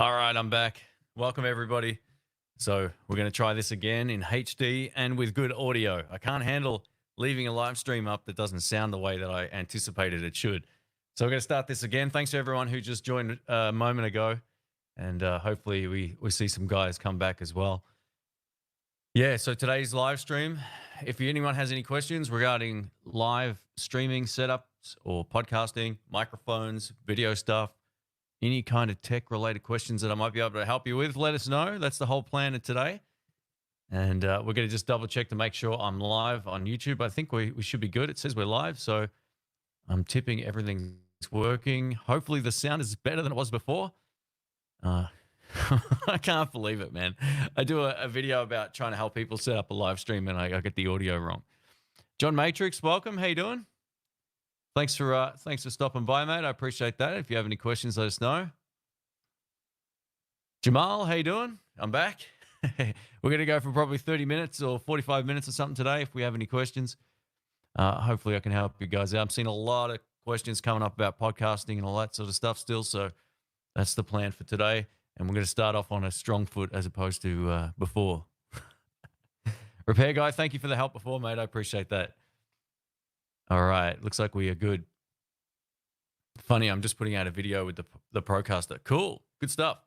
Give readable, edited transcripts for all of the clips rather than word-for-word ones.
All right, I'm back. Welcome, everybody. So we're going to try this again in HD and with good audio. I can't handle leaving a live stream up that doesn't sound the way that I anticipated it should. So we're going to start this again. Thanks to everyone who just joined a moment ago. And hopefully we see some guys come back as well. Yeah, so today's live stream, if anyone has any questions regarding live streaming setups or podcasting, microphones, video stuff, any kind of tech related questions that I might be able to help you with, let us know. That's the whole plan of today. And we're going to just double check to make sure I'm live on YouTube. I think we should be good. It says we're live. So I'm tipping everything's working. Hopefully the sound is better than it was before. I can't believe it, man. I do a video about trying to help people set up a live stream and I get the audio wrong. John Matrix, welcome. How you doing? Thanks for stopping by, mate. I appreciate that. If you have any questions, let us know. Jamal, how you doing? I'm back. We're going to go for probably 30 minutes or 45 minutes or something today if we have any questions. Hopefully I can help you guys out. I'm seeing a lot of questions coming up about podcasting and all that sort of stuff still, so that's the plan for today. And we're going to start off on a strong foot as opposed to before. Repair guy, thank you for the help before, mate. I appreciate that. All right, looks like we are good. Funny, I'm just putting out a video with the Procaster. Cool, good stuff.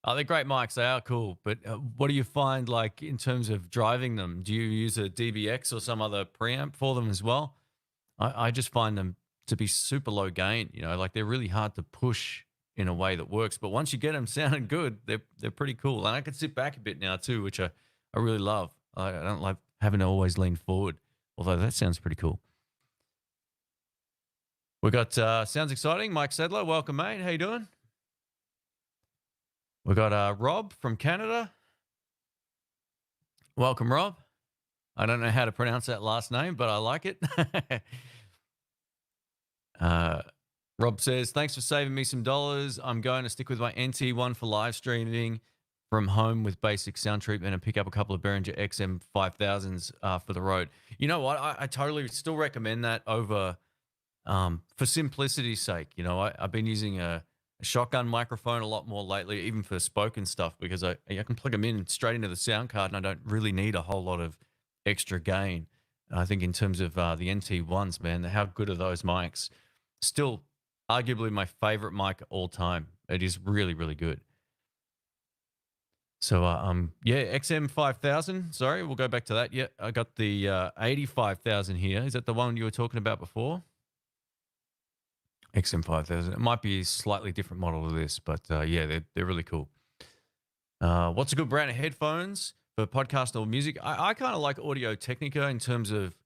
They're great mics, they are cool. But what do you find like in terms of driving them? Do you use a DBX or some other preamp for them as well? I just find them to be super low gain. You know, like they're really hard to push in a way that works. But once you get them sounding good, they're pretty cool. And I can sit back a bit now too, which I really love. I don't like having to always lean forward, although that sounds pretty cool. We got sounds exciting. Mike Sedler, welcome, mate. How you doing? We got Rob from Canada. Welcome, Rob. I don't know how to pronounce that last name, but I like it. Rob says, thanks for saving me some dollars. I'm going to stick with my NT1 for live streaming from home with basic sound treatment and pick up a couple of Behringer XM5000s for the road. You know what? I totally still recommend that over... for simplicity's sake, you know, I've been using a shotgun microphone a lot more lately, even for spoken stuff, because I can plug them in straight into the sound card and I don't really need a whole lot of extra gain. And I think in terms of the NT1s, man, how good are those mics? Still arguably my favorite mic all time. It is really, really good. So, yeah, XM5000. Sorry, we'll go back to that. Yeah, I got the 85,000 here. Is that the one you were talking about before? XM5000. It might be a slightly different model to this, but yeah, they're really cool. What's a good brand of headphones for podcast or music? I kind of like Audio Technica in terms of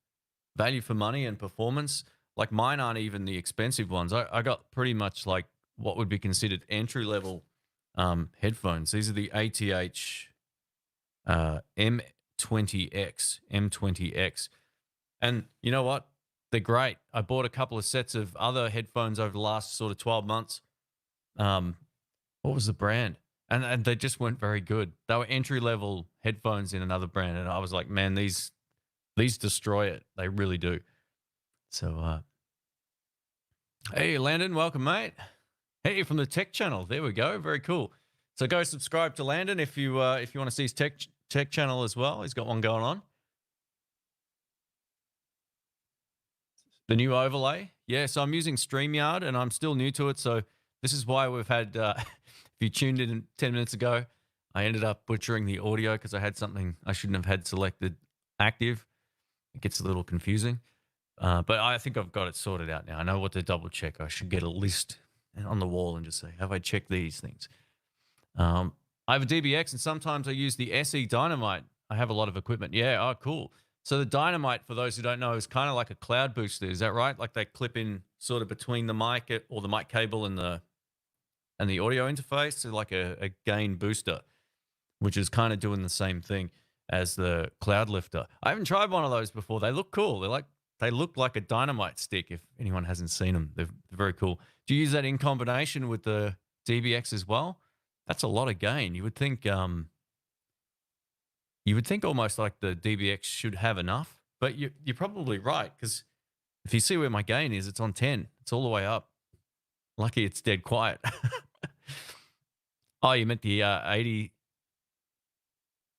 value for money and performance. Like mine aren't even the expensive ones. I got pretty much like what would be considered entry-level headphones. These are the ATH M20X. And you know what? They're great. I bought a couple of sets of other headphones over the last sort of 12 months. What was the brand? And they just weren't very good. They were entry-level headphones in another brand. And I was like, man, these destroy it. They really do. So, hey, Landon, welcome, mate. Hey, from the Tech channel. There we go. Very cool. So go subscribe to Landon if you want to see his tech channel as well. He's got one going on. The new overlay. Yeah, so I'm using StreamYard and I'm still new to it. So this is why we've had, if you tuned in 10 minutes ago, I ended up butchering the audio because I had something I shouldn't have had selected active. It gets a little confusing. But I think I've got it sorted out now. I know what to double check. I should get a list on the wall and just say, have I checked these things? I have a DBX and sometimes I use the SE Dynamite. I have a lot of equipment. Yeah, oh, cool. So the Dynamite, for those who don't know, is kind of like a cloud booster. Is that right? Like they clip in sort of between the mic or the mic cable and the audio interface, so like a gain booster, which is kind of doing the same thing as the Cloud Lifter. I haven't tried one of those before. They look cool. They look like a Dynamite stick. If anyone hasn't seen them, they're very cool. Do you use that in combination with the DBX as well? That's a lot of gain. You would think. You would think almost like the DBX should have enough, but you're probably right, because if you see where my gain is, it's on 10. It's all the way up. Lucky it's dead quiet. Oh, you meant the 80.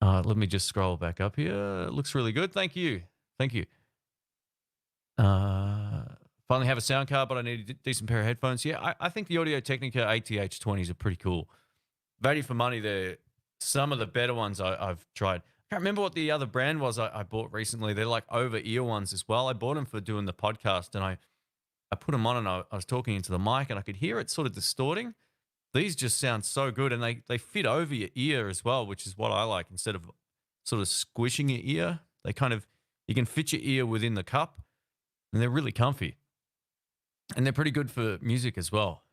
Let me just scroll back up here. It looks really good. Thank you. Thank you. Uh, Finally have a sound card, but I need a decent pair of headphones. Yeah, I think the Audio Technica ATH20s are pretty cool. Value for money, they're some of the better ones I've tried. I can't remember what the other brand was I bought recently. They're like over-ear ones as well. I bought them for doing the podcast, and I put them on, and I was talking into the mic, and I could hear it sort of distorting. These just sound so good, and they fit over your ear as well, which is what I like. Instead of sort of squishing your ear, they kind of, you can fit your ear within the cup, and they're really comfy. And they're pretty good for music as well.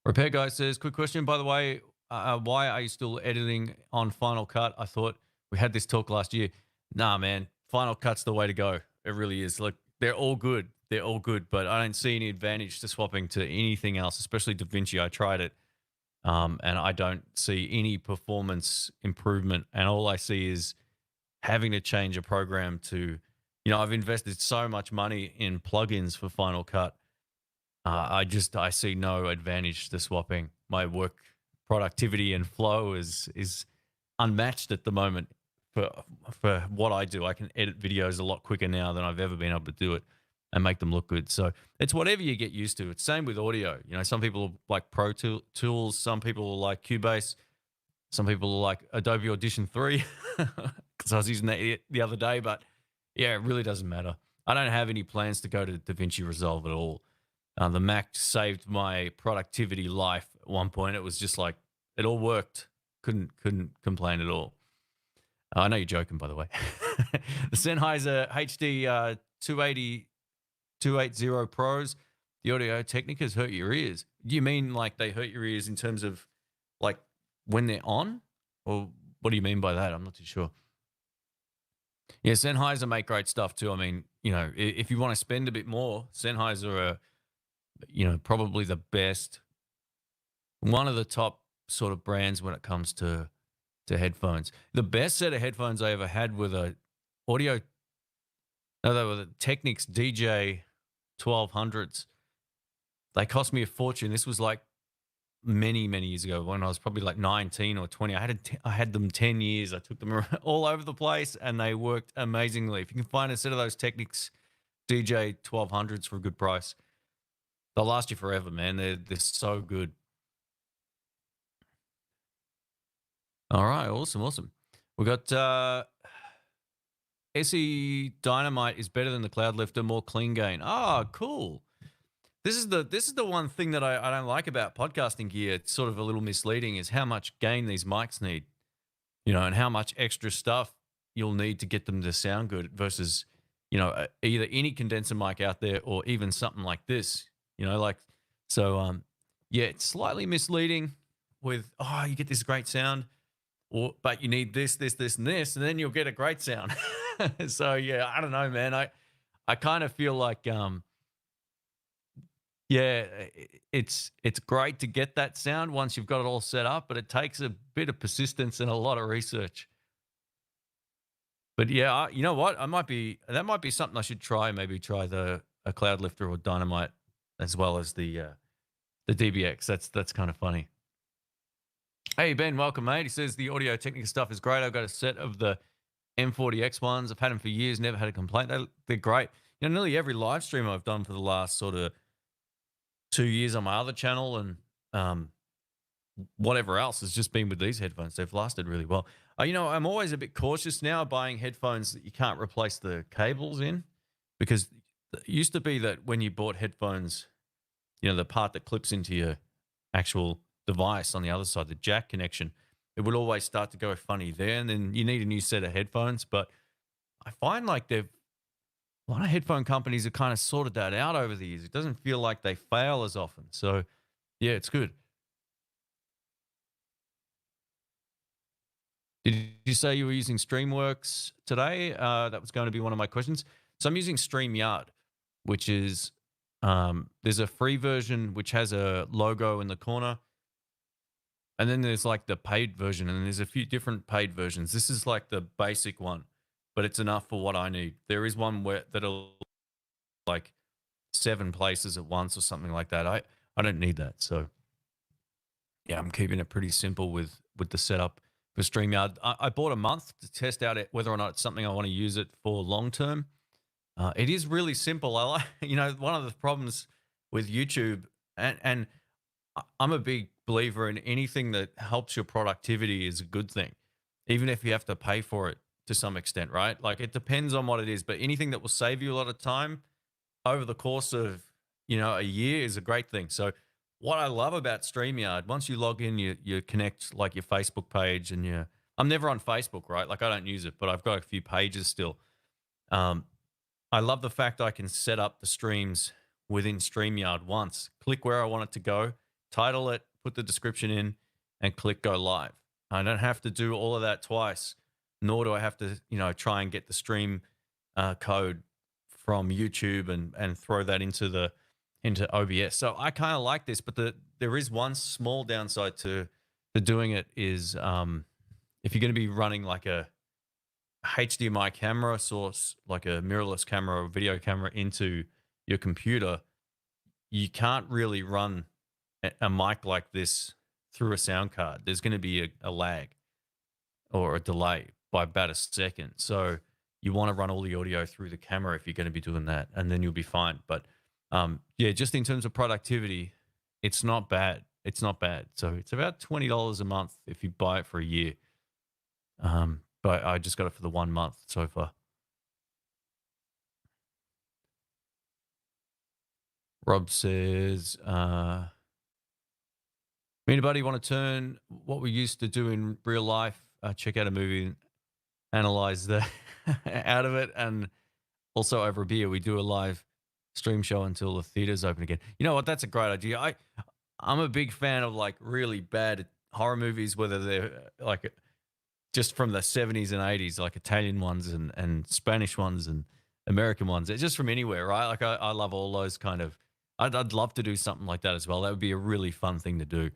Repair Guy says, quick question, by the way, why are you still editing on Final Cut? I thought we had this talk last year. Nah, man, Final Cut's the way to go. It really is. Look, they're all good. They're all good, but I don't see any advantage to swapping to anything else, especially DaVinci. I tried it, and I don't see any performance improvement. And all I see is having to change a program to, I've invested so much money in plugins for Final Cut. I see no advantage to swapping. My work productivity and flow is unmatched at the moment for what I do. I can edit videos a lot quicker now than I've ever been able to do it and make them look good. So it's whatever you get used to. It's same with audio. Some people like Pro Tools, some people like Cubase, some people like Adobe Audition 3 because I was using that the other day. But yeah, it really doesn't matter. I don't have any plans to go to DaVinci Resolve at all. The Mac saved my productivity life at one point. It was just like, it all worked. Couldn't complain at all. I know you're joking, by the way. The Sennheiser HD 280 Pros, the Audio Technicas hurt your ears. Do you mean like they hurt your ears in terms of like when they're on? Or what do you mean by that? I'm not too sure. Yeah, Sennheiser make great stuff too. I mean, if you want to spend a bit more, Sennheiser are, probably the best, one of the top sort of brands when it comes to headphones. The best set of headphones I ever had were they were the Technics DJ 1200s. They cost me a fortune. This was like many, many years ago when I was probably like 19 or 20. I had them 10 years. I took them all over the place and they worked amazingly. If you can find a set of those Technics DJ 1200s for a good price, they'll last you forever, man. They're so good. All right, awesome. We got SE Dynamite is better than the Cloud Lifter, more clean gain. Oh, cool. This is the one thing that I don't like about podcasting gear. It's sort of a little misleading, is how much gain these mics need, and how much extra stuff you'll need to get them to sound good versus, either any condenser mic out there or even something like this. Yeah, it's slightly misleading with, you get this great sound, but you need this, and this, and then you'll get a great sound. So, yeah, I don't know, man. I kind of feel like, it's great to get that sound once you've got it all set up, but it takes a bit of persistence and a lot of research. But yeah, you know what? That might be something I should try. Maybe try a Cloud Lifter or Dynamite, as well as the DBX. That's kind of funny. Hey, Ben, welcome, mate. He says the Audio Technica stuff is great. I've got a set of the M40X ones. I've had them for years, never had a complaint. They're great. Nearly every live stream I've done for the last sort of 2 years on my other channel and whatever else has just been with these headphones. They've lasted really well. I'm always a bit cautious now buying headphones that you can't replace the cables in, because it used to be that when you bought headphones, the part that clips into your actual device on the other side, the jack connection, it would always start to go funny there, and then you need a new set of headphones. But I find like a lot of headphone companies have kind of sorted that out over the years. It doesn't feel like they fail as often. So, yeah, it's good. Did you say you were using Streamworks today? That was going to be one of my questions. So I'm using StreamYard, which is there's a free version which has a logo in the corner. And then there's like the paid version, and there's a few different paid versions. This is like the basic one, but it's enough for what I need. There is one that'll like 7 places at once or something like that. I don't need that. So yeah, I'm keeping it pretty simple with the setup for StreamYard. I bought a month to test out whether or not it's something I want to use it for long term. It is really simple. I like, one of the problems with YouTube, and I'm a big believer in anything that helps your productivity is a good thing, even if you have to pay for it to some extent, right? Like it depends on what it is, but anything that will save you a lot of time over the course of, a year is a great thing. So what I love about StreamYard, once you log in, you connect like your Facebook page and I'm never on Facebook, right? Like I don't use it, but I've got a few pages still. I love the fact I can set up the streams within StreamYard once, click where I want it to go, title it, put the description in, and click go live. I don't have to do all of that twice, nor do I have to, try and get the stream code from YouTube and throw that into OBS. So I kind of like this, but there is one small downside to doing it is if you're going to be running like a HDMI camera source, like a mirrorless camera or video camera into your computer, you can't really run a mic like this through a sound card. There's going to be a lag or a delay by about a second. So you want to run all the audio through the camera if you're going to be doing that, and then you'll be fine. But yeah, just in terms of productivity, it's not bad. It's not bad. So it's about $20 a month if you buy it for a year. But I just got it for the 1 month so far. Rob says, anybody want to turn what we used to do in real life, check out a movie, analyze the out of it, and also over a beer, we do a live stream show until the theaters open again. You know what? That's a great idea. I'm a big fan of like really bad horror movies, whether they're like just from the 70s and 80s, like Italian ones and Spanish ones and American ones. It's just from anywhere, right? Like I love all those kind of. I'd love to do something like that as well. That would be a really fun thing to do.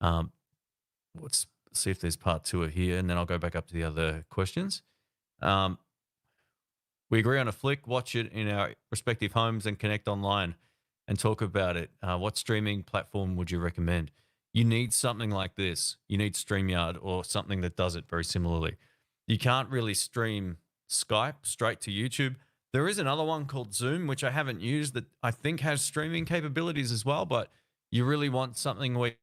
Let's see if there's part 2 of here, and then I'll go back up to the other questions. We agree on a flick, watch it in our respective homes, and connect online and talk about it. What streaming platform would you recommend? You need something like this. You need StreamYard or something that does it very similarly. You can't really stream Skype straight to YouTube. There is another one called Zoom, which I haven't used, that I think has streaming capabilities as well, but you really want something where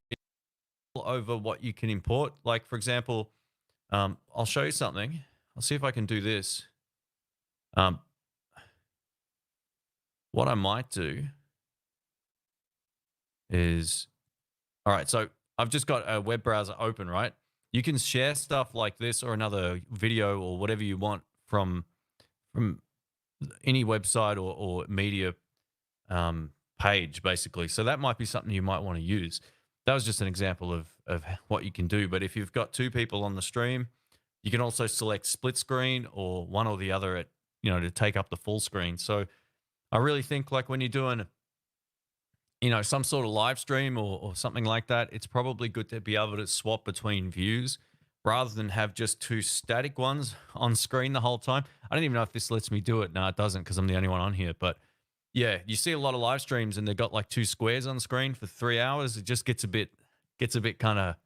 over what you can import. Like, for example, I'll show you something. I'll see if I can do this. What I might do is, all right, so I've just got a web browser open, right? You can share stuff like this or another video or whatever you want from any website or media page, basically. So that might be something you might want to use. That was just an example of what you can do. But if you've got 2 people on the stream, you can also select split screen or one or the other to take up the full screen. So I really think like when you're doing, some sort of live stream or something like that, it's probably good to be able to swap between views rather than have just 2 static ones on screen the whole time. I don't even know if this lets me do it. No, it doesn't, because I'm the only one on here. But yeah, you see a lot of live streams and they've got like 2 squares on screen for 3 hours. It just gets a bit kind of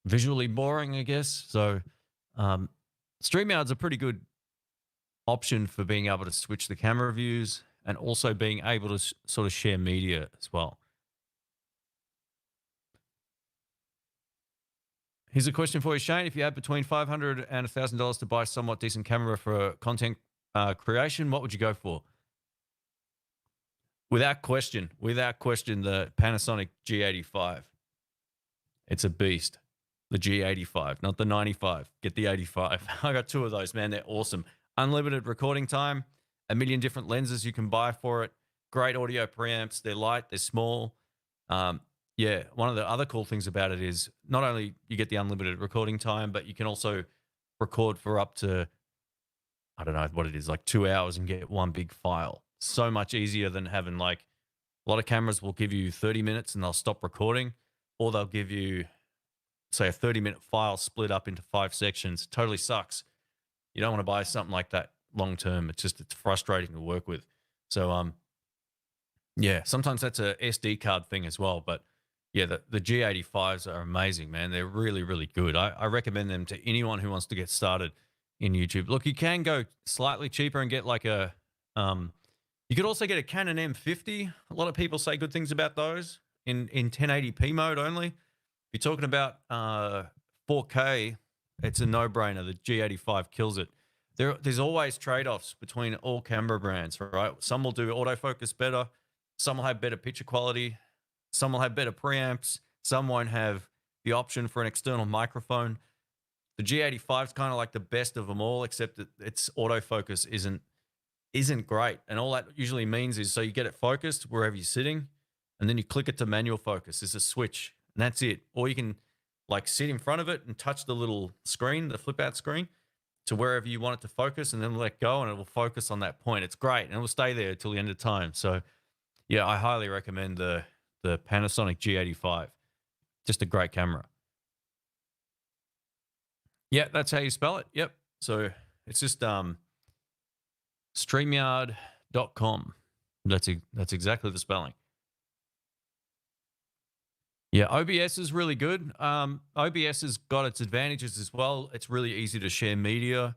visually boring, I guess. So StreamYard's a pretty good option for being able to switch the camera views and also being able to sort of share media as well. Here's a question for you, Shane. If you had between $500 and $1,000 to buy a somewhat decent camera for content creation, what would you go for? Without question, the Panasonic G85. It's a beast. The G85, not the 95. Get the 85. I got 2 of those, man. They're awesome. Unlimited recording time, a million different lenses you can buy for it. Great audio preamps. They're light, they're small. Yeah, one of the other cool things about it is not only you get the unlimited recording time, but you can also record for up to, I don't know what it is, like 2 hours and get one big file. So much easier than having like, a lot of cameras will give you 30 minutes and they'll stop recording, or they'll give you, say, a 30-minute file split up into 5 sections. Totally sucks. You don't want to buy something like that long term. It's frustrating to work with. So Yeah, sometimes that's a SD card thing as well. But yeah, the G85s are amazing, man. They're really, really good. I recommend them to anyone who wants to get started in YouTube. Look, you can go slightly cheaper and get like um, you could also get a Canon M50. A lot of people say good things about those in 1080p mode only. If you're talking about 4K, it's a no-brainer. The G85 kills it. There's always trade-offs between all camera brands, right? Some will do autofocus better. Some will have better picture quality. Some will have better preamps. Some won't have the option for an external microphone. The G85 is kind of like the best of them all, except that its autofocus isn't great. And all that usually means is so you get it focused wherever you're sitting, and then you click it to manual focus. There's a switch, and that's it. Or you can like sit in front of it and touch the little screen, the flip out screen, to wherever you want it to focus, and then let go, and it will focus on that point. It's great, and it will stay there till the end of time. So yeah, I highly recommend the Panasonic G85. Just a great camera. Yeah, that's how you spell it. Yep. So it's just StreamYard.com. That's exactly the spelling. Yeah, OBS is really good. OBS has got its advantages as well. It's really easy to share media,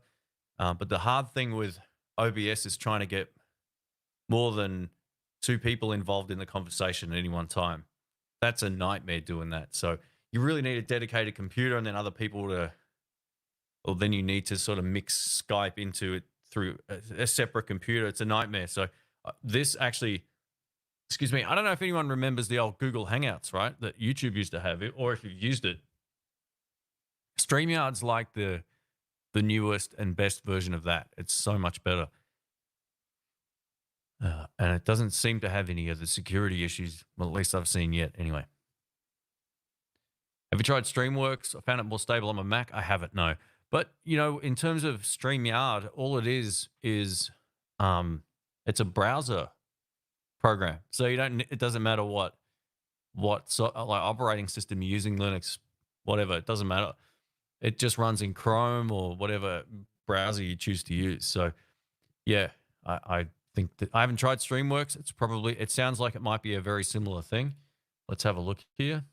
but the hard thing with OBS is trying to get more than two people involved in the conversation at any one time. That's a nightmare doing that. So you really need a dedicated computer, and then other people to, or then you need to sort of mix Skype into it through a separate computer. It's a nightmare. So this actually, excuse me, I don't know if anyone remembers the old Google Hangouts, right? That YouTube used to have it, or if you've used it. StreamYard's like the newest and best version of that. It's so much better. And it doesn't seem to have any of the security issues, well, at least I've seen yet anyway. Have you tried StreamWorks? I found it more stable on my Mac. I haven't, no. But, you know, in terms of StreamYard, all it is it's a browser program. So it doesn't matter what like operating system you're using, Linux, whatever, it doesn't matter. It just runs in Chrome or whatever browser you choose to use. So yeah, I think that I haven't tried StreamWorks. It sounds like it might be a very similar thing. Let's have a look here.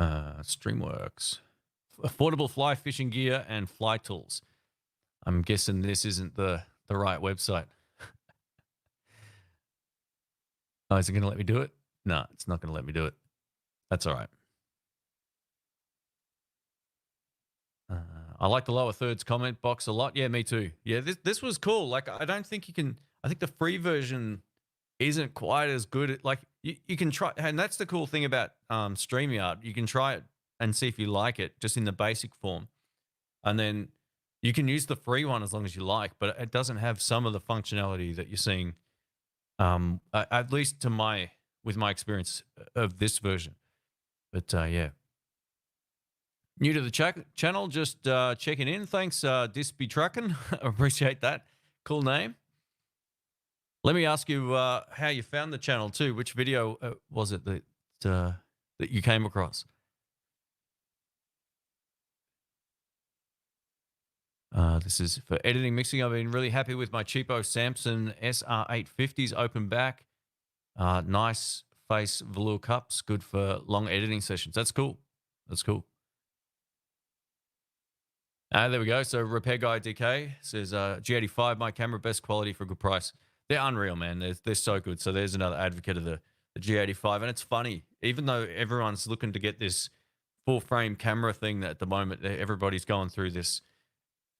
StreamWorks. Affordable fly fishing gear and fly tools. I'm guessing this isn't the right website. Oh, is it going to let me do it? No, it's not going to let me do it. That's all right. I like the lower thirds comment box a lot. Yeah, me too. Yeah, this was cool. Like, I don't think you can. I think the free version isn't quite as good. Like, you can try, and that's the cool thing about StreamYard. You can try it and see if you like it, just in the basic form, and then you can use the free one as long as you like. But it doesn't have some of the functionality that you're seeing, at least with my experience of this version. But yeah. New to the channel, just checking in. Thanks, Dispy Truckin'. Appreciate that. Cool name. Let me ask you how you found the channel too. Which video was it that you came across? This is for editing, mixing. I've been really happy with my cheapo Samson SR850s, open back. Nice face velour cups, good for long editing sessions. That's cool. That's cool. There we go. So Repair Guy DK says, G85, my camera, best quality for a good price. They're unreal, man. They're so good. So there's another advocate of the G85. And it's funny, even though everyone's looking to get this full frame camera thing that at the moment, everybody's going through this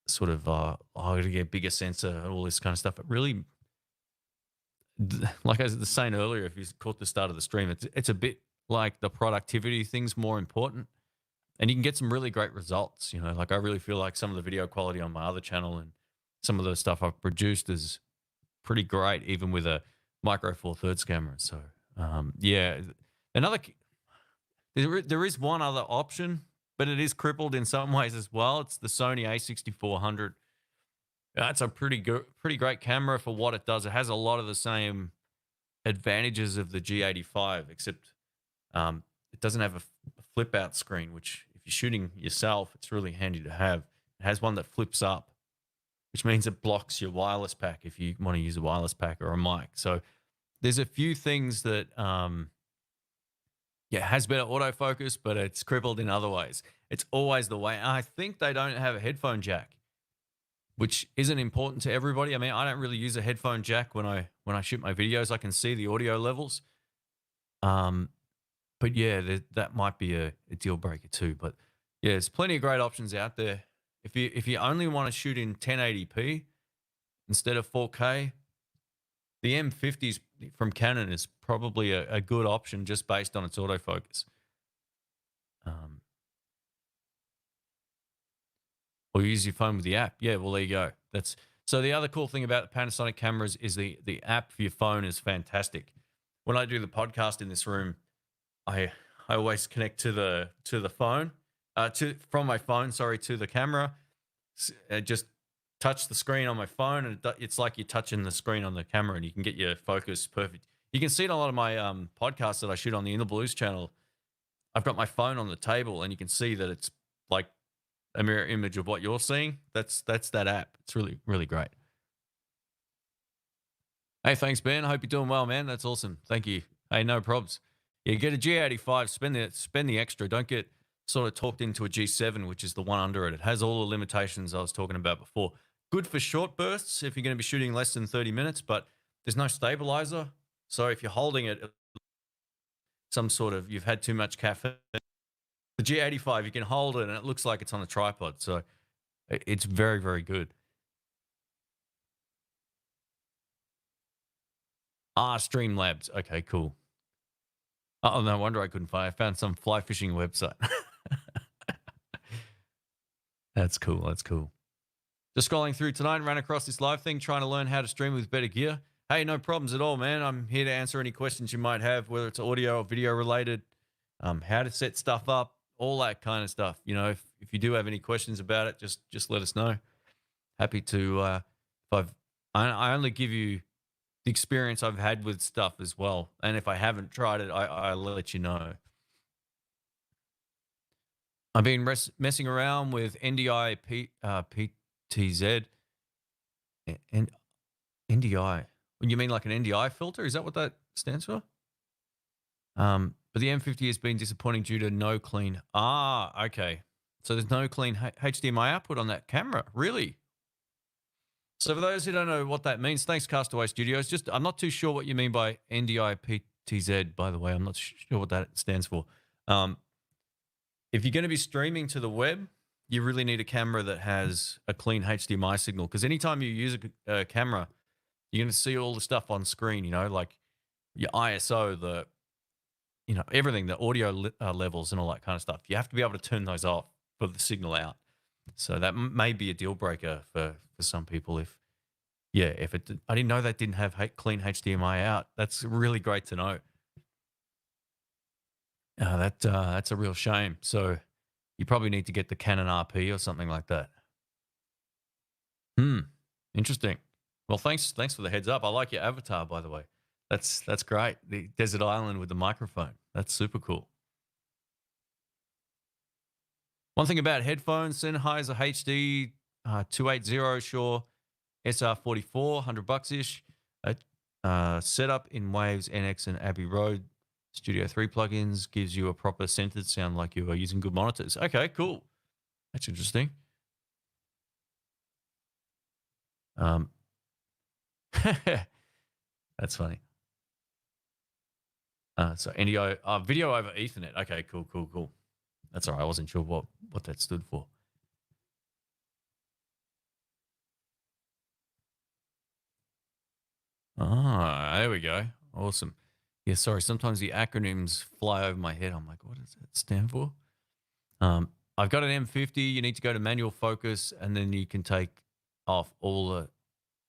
sort of, to get a bigger sensor and all this kind of stuff. It really, like I was saying earlier, if you caught the start of the stream, it's a bit like the productivity thing's more important. And you can get some really great results, you know. Like I really feel like some of the video quality on my other channel and some of the stuff I've produced is pretty great, even with a micro four thirds camera. So yeah, there is one other option, but it is crippled in some ways as well. It's the Sony A6400. That's a pretty great camera for what it does. It has a lot of the same advantages of the G85, except it doesn't have a flip out screen, which if you're shooting yourself, it's really handy to have. It has one that flips up which means it blocks your wireless pack if you want to use a wireless pack or a mic. So there's a few things that, yeah, has better autofocus, but it's crippled in other ways. It's always the way. And I think they don't have a headphone jack, which isn't important to everybody. I mean, I don't really use a headphone jack when I shoot my videos. I can see the audio levels. But yeah, that might be a deal breaker too. But yeah, there's plenty of great options out there. If you only want to shoot in 1080p instead of 4K, the M50s from Canon is probably a good option just based on its autofocus. Or use your phone with the app. Yeah, well, there you go. So the other cool thing about the Panasonic cameras is the app for your phone is fantastic. When I do the podcast in this room, I always connect to the phone, from my phone, to the camera. Just touch the screen on my phone, and it's like you're touching the screen on the camera, and you can get your focus perfect. You can see it on a lot of my podcasts that I shoot on the In the Blues channel. I've got my phone on the table, and you can see that it's like a mirror image of what you're seeing. That's that app. It's really, really great. Hey, thanks, Ben. I hope you're doing well, man. That's awesome. Thank you. Hey, no probs. Yeah, get a G85. Spend the extra. Don't get sort of talked into a G7, which is the one under it. It has all the limitations I was talking about before. Good for short bursts if you're going to be shooting less than 30 minutes, but there's no stabilizer. So if you're holding it, you've had too much caffeine. The G85, you can hold it and it looks like it's on a tripod. So it's very, very good. Streamlabs. Okay, cool. Oh, no wonder I couldn't find. I found some fly fishing website. That's cool. That's cool. Just scrolling through tonight and ran across this live thing, trying to learn how to stream with better gear. Hey, no problems at all, man. I'm here to answer any questions you might have, whether it's audio or video related, how to set stuff up, all that kind of stuff. You know, if you do have any questions about it, just let us know. Happy to. I only give you the experience I've had with stuff as well, and if I haven't tried it, I'll let you know. I've been messing around with NDI PTZ and NDI. You mean like an NDI filter? Is that what that stands for? But the M50 has been disappointing due to no clean. Okay. So there's no clean HDMI output on that camera. Really? So for those who don't know what that means, thanks Castaway Studios. I'm not too sure what you mean by NDI PTZ, by the way. I'm not sure what that stands for. If you're going to be streaming to the web, you really need a camera that has a clean HDMI signal, because anytime you use a camera, you're going to see all the stuff on screen, you know, like your ISO, everything, the audio levels and all that kind of stuff. You have to be able to turn those off for the signal out. So that may be a deal breaker for some people. I didn't know that didn't have clean HDMI out. That's really great to know. That's a real shame. So you probably need to get the Canon RP or something like that. Interesting. Well, thanks for the heads up. I like your avatar, by the way. That's great. The desert island with the microphone. That's super cool. One thing about headphones, Sennheiser HD 280 Shure SR44, $100-ish. Setup in Waves, NX, and Abbey Road Studio 3 plugins gives you a proper centered sound like you are using good monitors. Okay, cool. That's interesting. That's funny. So NDI video over Ethernet. Okay, cool. That's all right. I wasn't sure what that stood for. There we go. Awesome. Yeah, sorry. Sometimes the acronyms fly over my head. I'm like, what does that stand for? I've got an M50. You need to go to manual focus, and then you can take off all the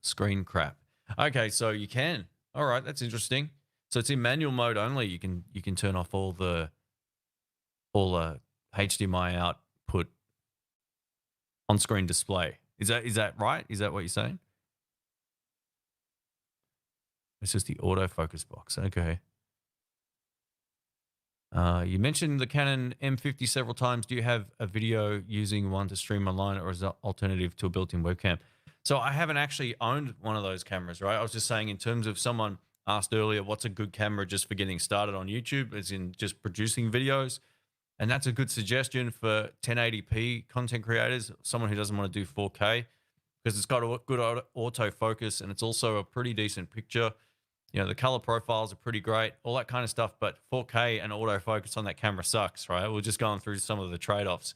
screen crap. Okay, so you can. All right, that's interesting. So it's in manual mode only. You can turn off all the HDMI output on screen display. Is that right? Is that what you're saying? It's just the autofocus box. Okay. You mentioned the Canon M50 several times. Do you have a video using one to stream online, or is that alternative to a built-in webcam? So I haven't actually owned one of those cameras, right? I was just saying in terms of someone asked earlier, what's a good camera just for getting started on YouTube, as in just producing videos? And that's a good suggestion for 1080p content creators, someone who doesn't want to do 4K, because it's got a good autofocus and it's also a pretty decent picture. You know, the color profiles are pretty great, all that kind of stuff. But 4K and autofocus on that camera sucks, right? We're just going through some of the trade-offs.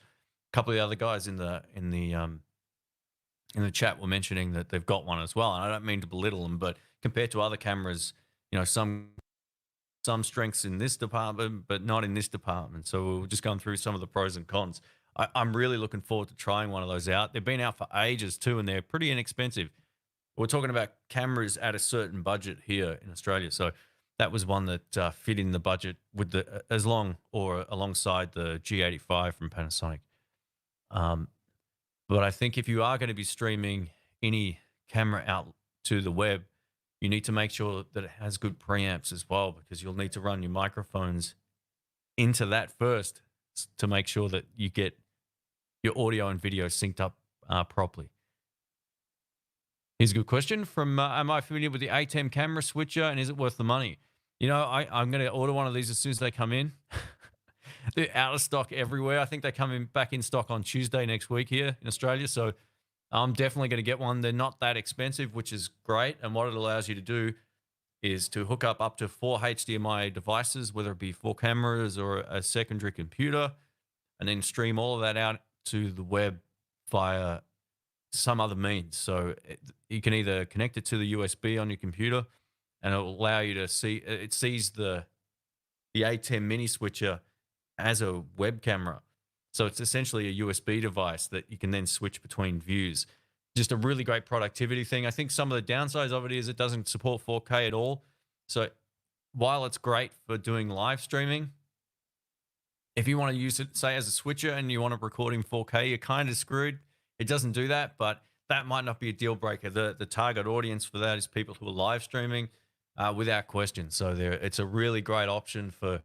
A couple of the other guys in the chat were mentioning that they've got one as well, and I don't mean to belittle them, but compared to other cameras, you know, some strengths in this department, but not in this department. So we're just going through some of the pros and cons. I'm really looking forward to trying one of those out. They've been out for ages too, and they're pretty inexpensive. We're talking about cameras at a certain budget here in Australia, so that was one that fit in the budget with the as long or alongside the G85 from Panasonic. But I think if you are going to be streaming any camera out to the web, you need to make sure that it has good preamps as well, because you'll need to run your microphones into that first to make sure that you get your audio and video synced up properly. Here's a good question from, am I familiar with the ATEM camera switcher and is it worth the money? You know, I'm going to order one of these as soon as they come in. They're out of stock everywhere. I think they come back in stock on Tuesday next week here in Australia. So I'm definitely going to get one. They're not that expensive, which is great. And what it allows you to do is to hook up to 4 HDMI devices, whether it be 4 cameras or a secondary computer, and then stream all of that out to the web via some other means. So you can either connect it to the USB on your computer, and it will allow you to see, it sees the ATEM Mini switcher as a web camera. So it's essentially a USB device that you can then switch between views. Just a really great productivity thing. I think some of the downsides of it is it doesn't support 4K at all. So while it's great for doing live streaming, if you want to use it, say, as a switcher and you want to record in 4K, you're kind of screwed. It doesn't do that, but that might not be a deal breaker. The target audience for that is people who are live streaming without question. So it's a really great option for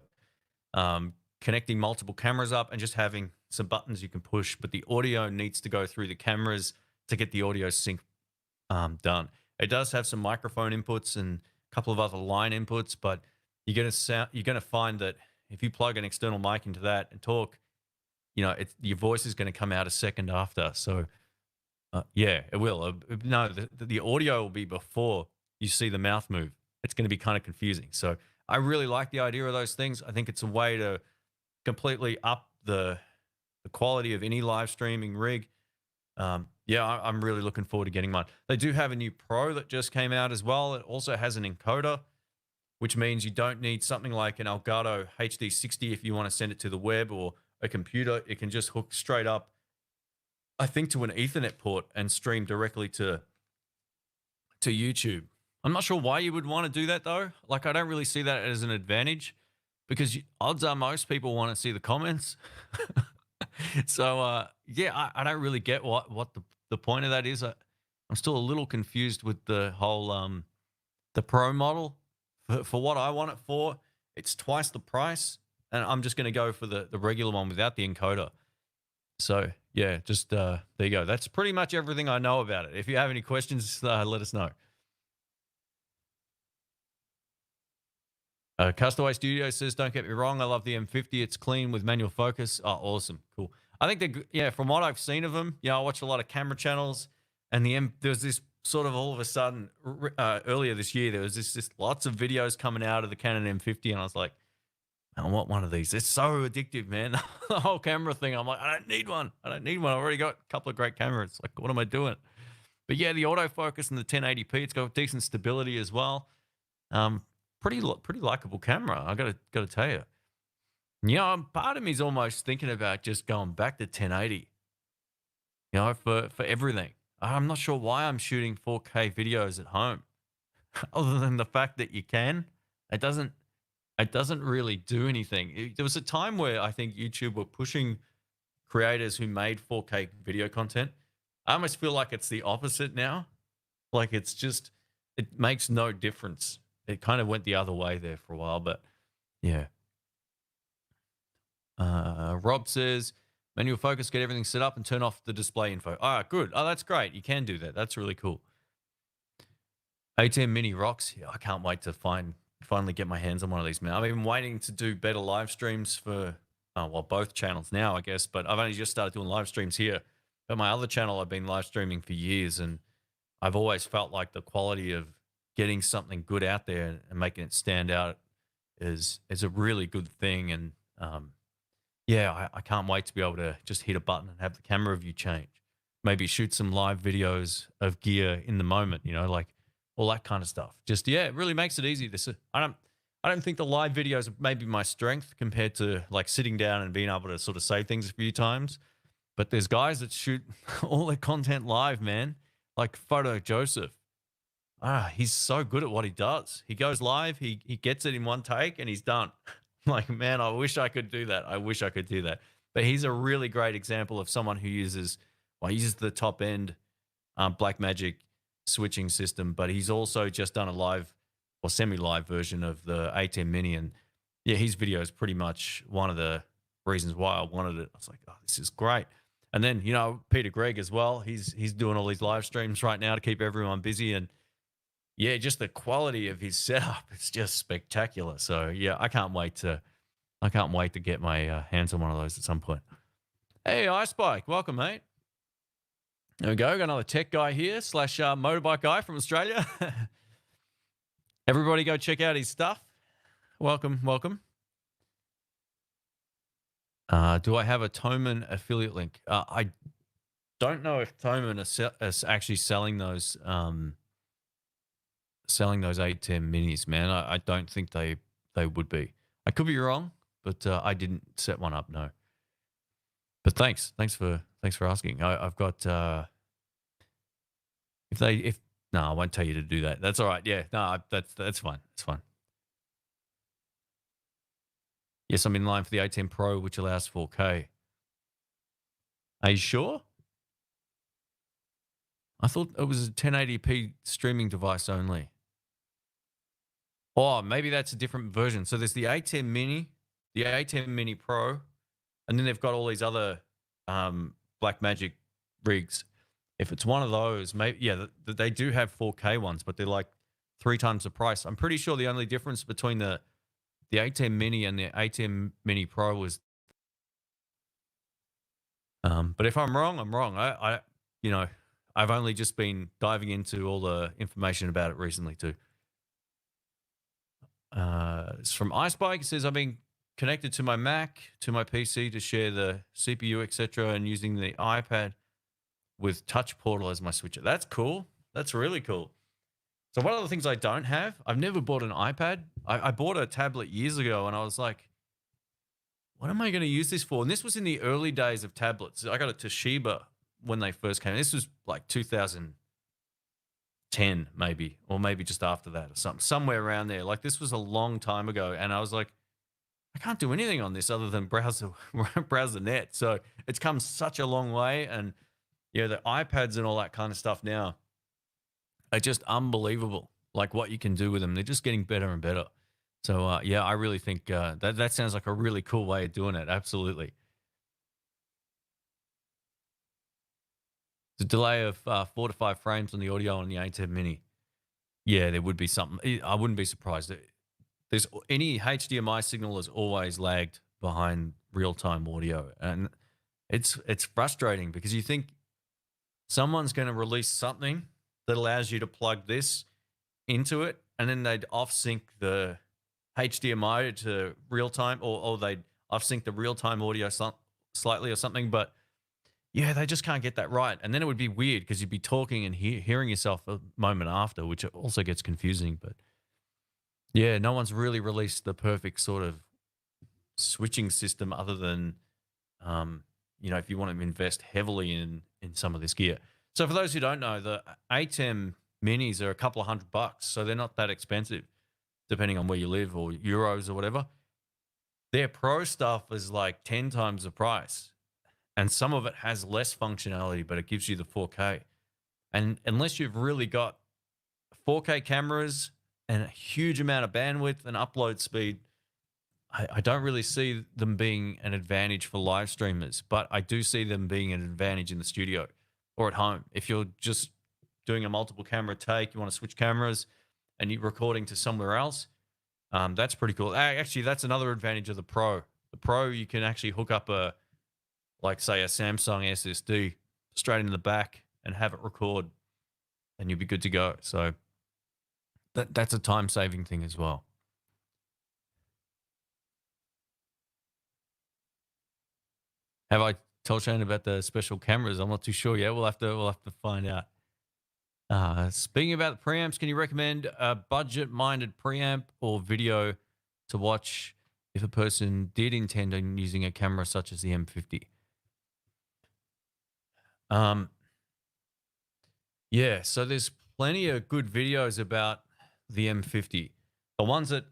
connecting multiple cameras up and just having some buttons you can push, but the audio needs to go through the cameras to get the audio sync done. It does have some microphone inputs and a couple of other line inputs, but you're gonna find that if you plug an external mic into that and talk, you know, your voice is going to come out a second after. So yeah, it will. No, the audio will be before you see the mouth move. It's going to be kind of confusing. So I really like the idea of those things. I think it's a way to completely up the quality of any live streaming rig. Yeah, I'm really looking forward to getting mine. They do have a new Pro that just came out as well. It also has an encoder, which means you don't need something like an Elgato HD60 if you want to send it to the web or a computer. It can just hook straight up, I think, to an Ethernet port and stream directly to YouTube. I'm not sure why you would want to do that, though. Like, I don't really see that as an advantage, because odds are most people want to see the comments. So, yeah, I don't really get what the point of that is. I'm still a little confused with the whole the Pro model. For what I want it for, it's twice the price, and I'm just going to go for the regular one without the encoder. So, yeah, just there you go. That's pretty much everything I know about it. If you have any questions, let us know. Castaway Studio says, don't get me wrong, I love the M50. It's clean with manual focus. Oh, awesome. Cool. I think yeah, from what I've seen of them, I watch a lot of camera channels, and there's this sort of all of a sudden, earlier this year, there was just lots of videos coming out of the Canon M50, and I was like, I want one of these. It's so addictive, man. The whole camera thing. I'm like, I don't need one. I don't need one. I've already got a couple of great cameras. Like, what am I doing? But yeah, the autofocus and the 1080p, it's got decent stability as well. Pretty likable camera, I gotta tell you. Part of me is almost thinking about just going back to 1080. For everything. I'm not sure why I'm shooting 4K videos at home, other than the fact that you can. It doesn't really do anything. There was a time where I think YouTube were pushing creators who made 4K video content. I almost feel like it's the opposite now. Like, it makes no difference. It kind of went the other way there for a while, but yeah. Rob says, Manual focus, get everything set up and turn off the display info. All right, good. Oh, that's great. You can do that. That's really cool. ATEM Mini Rocks. Yeah, I can't wait to finally get my hands on one of these, man. I've been waiting to do better live streams for, well, both channels now, I guess, but I've only just started doing live streams here. But my other channel, I've been live streaming for years, and I've always felt like the quality of getting something good out there and making it stand out is a really good thing. And yeah, I can't wait to be able to just hit a button and have the camera view change. Maybe shoot some live videos of gear in the moment, you know, like all that kind of stuff. Just, yeah, it really makes it easy. I don't think the live videos are maybe my strength compared to like sitting down and being able to sort of say things a few times. But there's guys that shoot all their content live, man. Like Photo Joseph. He's so good at what he does. He goes live, he gets it in one take, and he's done. Like, man, I wish I could do that. I wish I could do that. But he's a really great example of someone who uses the top end Blackmagic switching system, but he's also just done a live or semi-live version of the ATEM Mini. And yeah, his video is pretty much one of the reasons why I wanted it. I was like, oh, this is great. And then, you know, Peter Gregg as well. He's doing all these live streams right now to keep everyone busy. And yeah, just the quality of his setup, it's just spectacular. So yeah, I can't wait to get my hands on one of those at some point. Hey, Ice Bike, welcome, mate. There we go. Got another tech guy here / motorbike guy from Australia. Everybody go check out his stuff. Welcome, welcome. Do I have a Thomann affiliate link? I don't know if Thomann is actually selling those ATEM Minis, man. I don't think they would be. I could be wrong, but I didn't set one up, no. But thanks for asking. I've got no, I won't tell you to do that. That's all right. Yeah, no, that's fine. It's fine. Yes, I'm in line for the ATEM Pro, which allows 4K. Are you sure? I thought it was a 1080p streaming device only. Oh, maybe that's a different version. So there's the ATEM Mini, the ATEM Mini Pro, and then they've got all these other Blackmagic rigs. If it's one of those, maybe, yeah, they do have 4K ones, but they're like 3 times the price. I'm pretty sure the only difference between the ATEM Mini and the ATEM Mini Pro was, but if I'm wrong, I'm wrong. You know, I've only just been diving into all the information about it recently too. It's from Icebike. It says, I've been connected to my Mac, to my PC to share the CPU, etc., and using the iPad with Touch Portal as my switcher. That's cool. That's really cool. So one of the things I don't have, I've never bought an iPad. I bought a tablet years ago, and I was like, what am I going to use this for? And this was in the early days of tablets. I got a Toshiba when they first came. This was like 2010 maybe, or maybe just after that or something, somewhere around there. Like, this was a long time ago, and I was like, I can't do anything on this other than browse the net. So it's come such a long way, and yeah, the iPads and all that kind of stuff now are just unbelievable. Like what you can do with them, they're just getting better and better. So yeah, I really think that sounds like a really cool way of doing it. Absolutely. The delay of 4 to 5 frames on the audio on the ATEM Mini. Yeah, there would be something. I wouldn't be surprised. There's any HDMI signal is always lagged behind real-time audio, and it's frustrating because you think someone's going to release something that allows you to plug this into it, and then they'd off-sync the HDMI to real-time, or they'd off-sync the real-time audio slightly or something, but yeah, they just can't get that right. And then it would be weird because you'd be talking and hearing yourself a moment after, which also gets confusing. But yeah, no one's really released the perfect sort of switching system other than, you know, if you want to invest heavily in some of this gear. So for those who don't know, the ATEM Minis are a couple of $100, so they're not that expensive, depending on where you live, or euros or whatever. Their Pro stuff is like 10 times the price, and some of it has less functionality, but it gives you the 4K. And unless you've really got 4K cameras and a huge amount of bandwidth and upload speed, I don't really see them being an advantage for live streamers, but I do see them being an advantage in the studio or at home. If you're just doing a multiple camera take, you want to switch cameras and you're recording to somewhere else, that's pretty cool. Actually, that's another advantage of the Pro. The Pro, you can actually hook up like say a Samsung SSD straight in the back and have it record and you'll be good to go. So that's a time saving thing as well. Have I told Shane about the special cameras? I'm not too sure yet. We'll have to find out. Speaking about the preamps, can you recommend a budget-minded preamp or video to watch if a person did intend on using a camera such as the M50? Yeah, so there's plenty of good videos about the M50. The ones that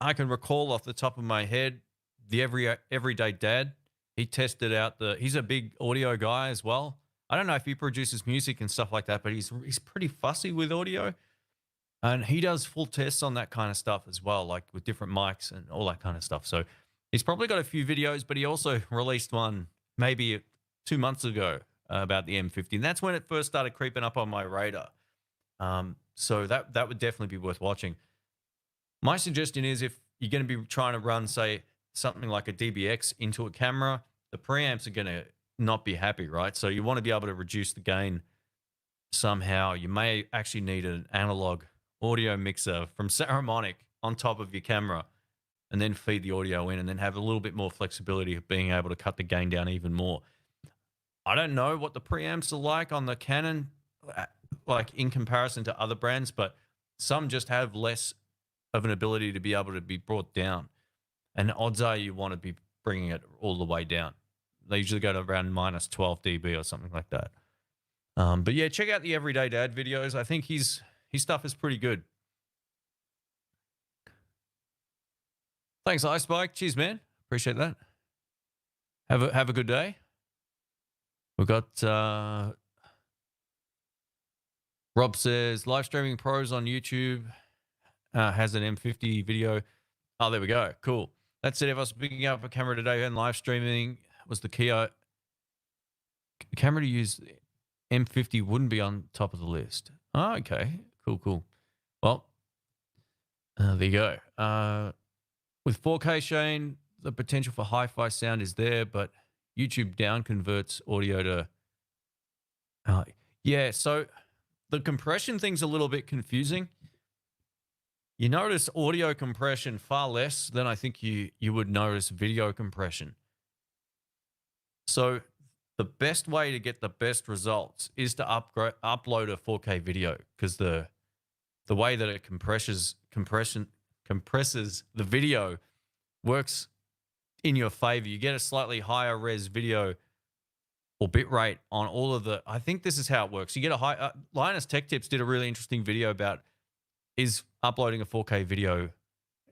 I can recall off the top of my head, the Everyday Dad, he tested out he's a big audio guy as well. I don't know if he produces music and stuff like that, but he's pretty fussy with audio. And he does full tests on that kind of stuff as well, like with different mics and all that kind of stuff. So he's probably got a few videos, but he also released one maybe 2 months ago about the M50. And that's when it first started creeping up on my radar. So that would definitely be worth watching. My suggestion is if you're going to be trying to run, say, something like a DBX into a camera, the preamps are going to not be happy, right? So you want to be able to reduce the gain somehow. You may actually need an analog audio mixer from Saramonic on top of your camera and then feed the audio in and then have a little bit more flexibility of being able to cut the gain down even more. I don't know what the preamps are like on the Canon, like in comparison to other brands, but some just have less of an ability to be able to be brought down. And odds are you want to be bringing it all the way down. They usually go to around minus 12 dB or something like that. But yeah, check out the Everyday Dad videos. I think his stuff is pretty good. Thanks, Ice Spike. Cheers, man. Appreciate that. Have a good day. We've got Rob says live streaming pros on YouTube has an M50 video. Oh, there we go. Cool. That said, if I was picking up a camera today and live streaming was the key, camera to use M50 wouldn't be on top of the list. Oh, okay. Cool. Well, there you go. With 4K, Shane, the potential for hi-fi sound is there, but YouTube down converts audio to... yeah, so the compression thing's a little bit confusing. You notice audio compression far less than I think you would notice video compression. So the best way to get the best results is to upload a 4K video, because the way that it compresses the video works in your favor. You get a slightly higher res video or bitrate on all of the... I think this is how it works. You get a high... Linus Tech Tips did a really interesting video about is uploading a 4K video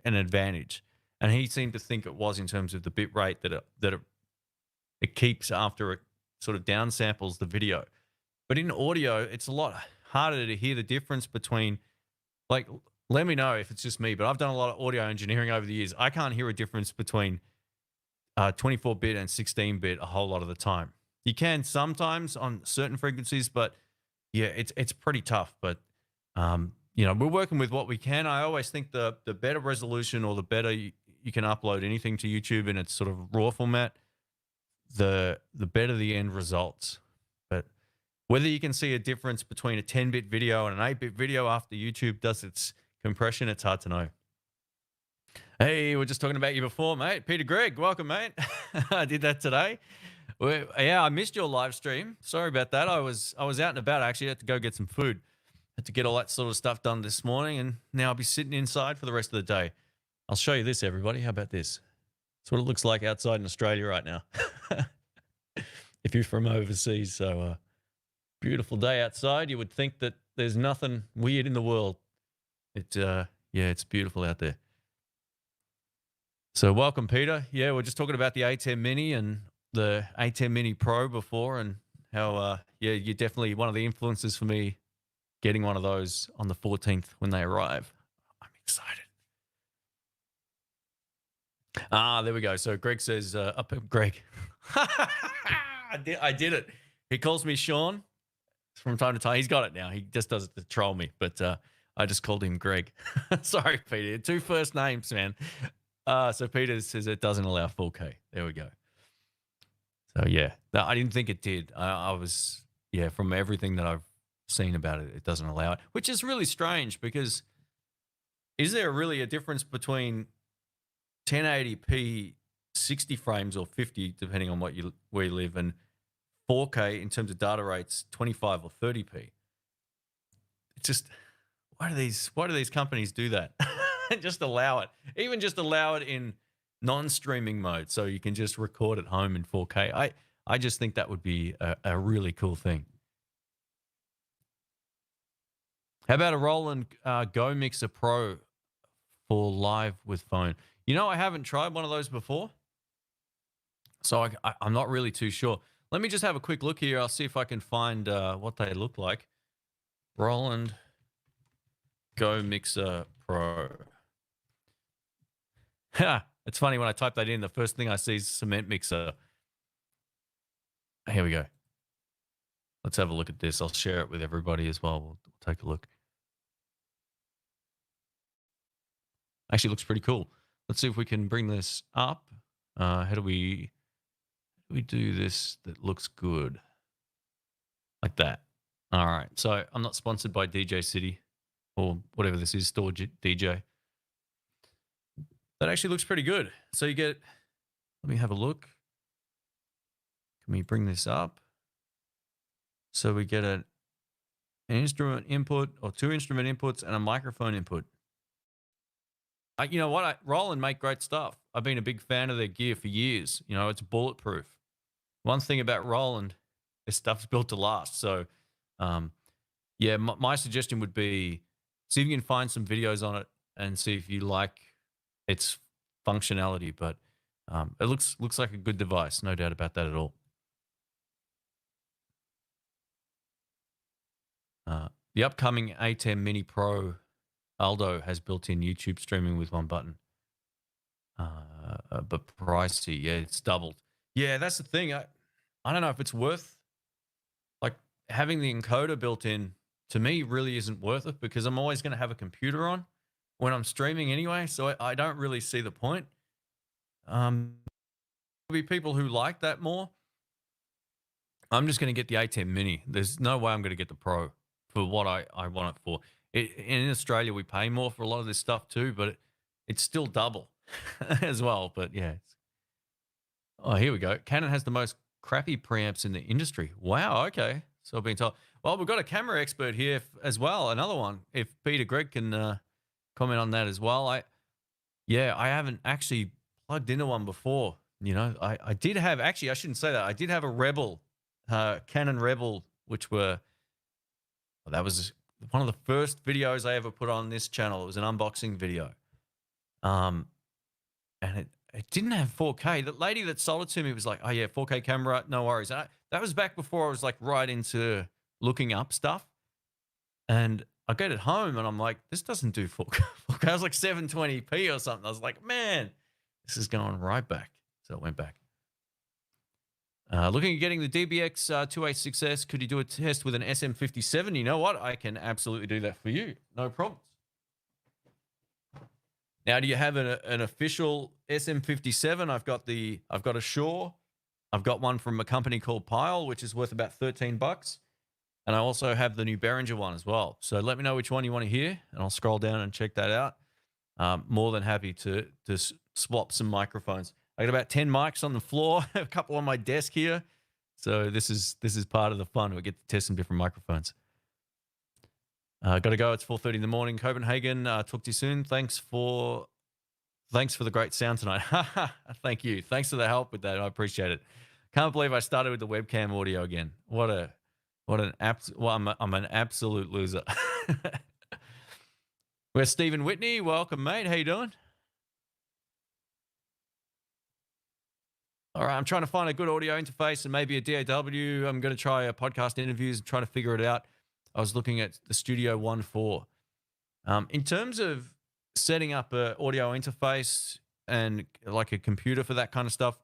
an advantage, and he seemed to think it was in terms of the bitrate that it keeps after it sort of downsamples the video. But in audio, it's a lot harder to hear the difference between, like, let me know if it's just me, but I've done a lot of audio engineering over the years. I can't hear a difference between 24-bit and 16-bit a whole lot of the time. You can sometimes on certain frequencies, but yeah, it's pretty tough. But you know, we're working with what we can. I always think the better resolution or the better you can upload anything to YouTube in its sort of raw format, the better the end results. But whether you can see a difference between a 10-bit video and an 8-bit video after YouTube does its compression, it's hard to know. Hey, we're just talking about you before, mate. Peter Gregg, welcome, mate. I did that today. Yeah, I missed your live stream. Sorry about that. I was out and about. I actually had to go get some food. Had to get all that sort of stuff done this morning, and now I'll be sitting inside for the rest of the day. I'll show you this, everybody. How about this? That's what it looks like outside in Australia right now. If you're from overseas. So beautiful day outside. You would think that there's nothing weird in the world. Yeah, it's beautiful out there. So welcome, Peter. Yeah, we're just talking about the ATEM Mini and the ATEM Mini Pro before, and how, yeah, you're definitely one of the influences for me getting one of those on the 14th when they arrive. I'm excited. There we go. So Greg says, Greg. I did it. He calls me Sean from time to time. He's got it now. He just does it to troll me, but I just called him Greg. Sorry, Peter. 2 first names, man. So Peter says it doesn't allow 4K. There we go. So yeah, no, I didn't think it did. I was, yeah, from everything that I've seen about it, it doesn't allow it, which is really strange because is there really a difference between 1080p 60 frames or 50, depending on where you live, and 4K in terms of data rates 25 or 30p? It's just, why do these companies do that? Just allow it. Even just allow it in non-streaming mode so you can just record at home in 4K. I just think that would be a really cool thing. How about a Roland Go Mixer Pro for live with phone? You know, I haven't tried one of those before, so I'm not really too sure. Let me just have a quick look here. I'll see if I can find what they look like. Roland Go Mixer Pro. It's funny when I type that in, the first thing I see is cement mixer. Here we go. Let's have a look at this. I'll share it with everybody as well. We'll take a look. Actually looks pretty cool. Let's see if we can bring this up. How do we do this that looks good? Like that. All right. So I'm not sponsored by DJ City or whatever this is, Store DJ. That actually looks pretty good. So you get, let me have a look. Can we bring this up? So we get an instrument input or 2 instrument inputs and a microphone input. You know what? Roland make great stuff. I've been a big fan of their gear for years. You know, it's bulletproof. One thing about Roland, this stuff's built to last. So, yeah, my suggestion would be see if you can find some videos on it and see if you like its functionality. But it looks like a good device, no doubt about that at all. The upcoming ATEM Mini Pro Aldo has built-in YouTube streaming with one button. But pricey, yeah, it's doubled. Yeah, that's the thing. I don't know if it's worth, like, having the encoder built in, to me, really isn't worth it because I'm always going to have a computer on when I'm streaming anyway, so I don't really see the point. There'll be people who like that more. I'm just going to get the ATEM Mini. There's no way I'm going to get the Pro for what I want it for. In Australia, we pay more for a lot of this stuff too, but it's still double as well. But yeah. Oh, here we go. Canon has the most crappy preamps in the industry. Wow, okay. So I've been told. Well, we've got a camera expert here as well, another one. If Peter Gregg can comment on that as well. I haven't actually plugged into one before. You know, I did have, actually, I shouldn't say that. I did have a Rebel, Canon Rebel, which were, well, that was one of the first videos I ever put on this channel. It was an unboxing video. And it didn't have 4K. The lady that sold it to me was like, oh yeah, 4K camera, no worries. And that was back before I was like right into looking up stuff. And I get it home and I'm like, this doesn't do 4K. I was like 720p or something. I was like, man, this is going right back. So it went back. Looking at getting the DBX286s, could you do a test with an SM-57? You know what? I can absolutely do that for you. No problems. Now, do you have an official SM-57? I've got a Shure. I've got one from a company called Pyle, which is worth about $13. And I also have the new Behringer one as well. So let me know which one you want to hear, and I'll scroll down and check that out. More than happy to swap some microphones. I got about 10 mics on the floor, a couple on my desk here. So this is part of the fun. We get to test some different microphones. Got to go. It's 4:30 in the morning. Copenhagen. Talk to you soon. Thanks for the great sound tonight. Thank you. Thanks for the help with that. I appreciate it. Can't believe I started with the webcam audio again. Well, I'm an absolute loser. We're Stephen Whitney. Welcome, mate. How you doing? All right, I'm trying to find a good audio interface and maybe a DAW. I'm going to try a podcast interviews and try to figure it out. I was looking at the Studio One 4. In terms of setting up an audio interface, and like a computer for that kind of stuff,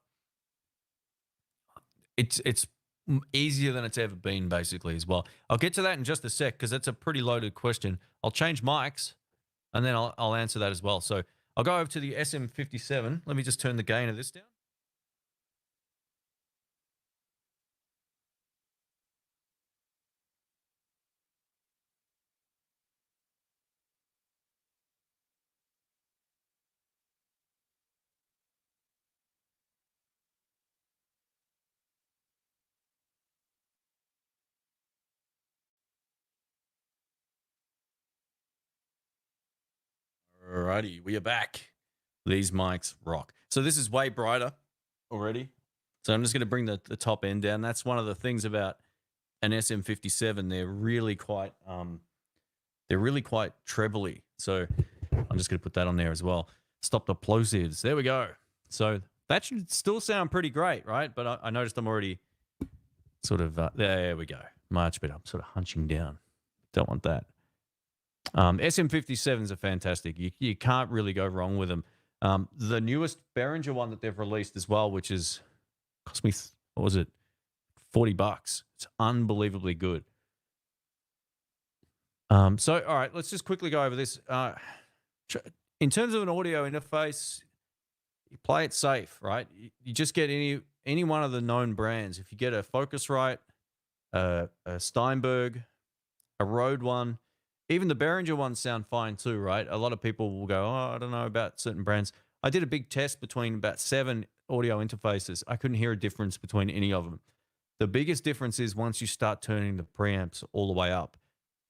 it's easier than it's ever been, basically, as well. I'll get to that in just a sec because that's a pretty loaded question. I'll change mics, and then I'll answer that as well. So I'll go over to the SM-57. Let me just turn the gain of this down. Alrighty, we are back. These mics rock. So this is way brighter already. So I'm just going to bring the top end down. That's one of the things about an SM-57. They're really quite trebly. So I'm just going to put that on there as well. Stop the plosives. There we go. So that should still sound pretty great, right? But I noticed I'm already sort of there we go. Much better. I'm sort of hunching down. Don't want that. SM-57s are fantastic. You can't really go wrong with them. The newest Behringer one that they've released as well, which is cost me, what was it, $40. It's unbelievably good. So, all right, let's just quickly go over this. In terms of an audio interface, you play it safe, right? You just get any one of the known brands. If you get a Focusrite, a Steinberg, a Rode one, even the Behringer ones sound fine too, right? A lot of people will go, oh, I don't know about certain brands. I did a big test between about 7 audio interfaces. I couldn't hear a difference between any of them. The biggest difference is once you start turning the preamps all the way up,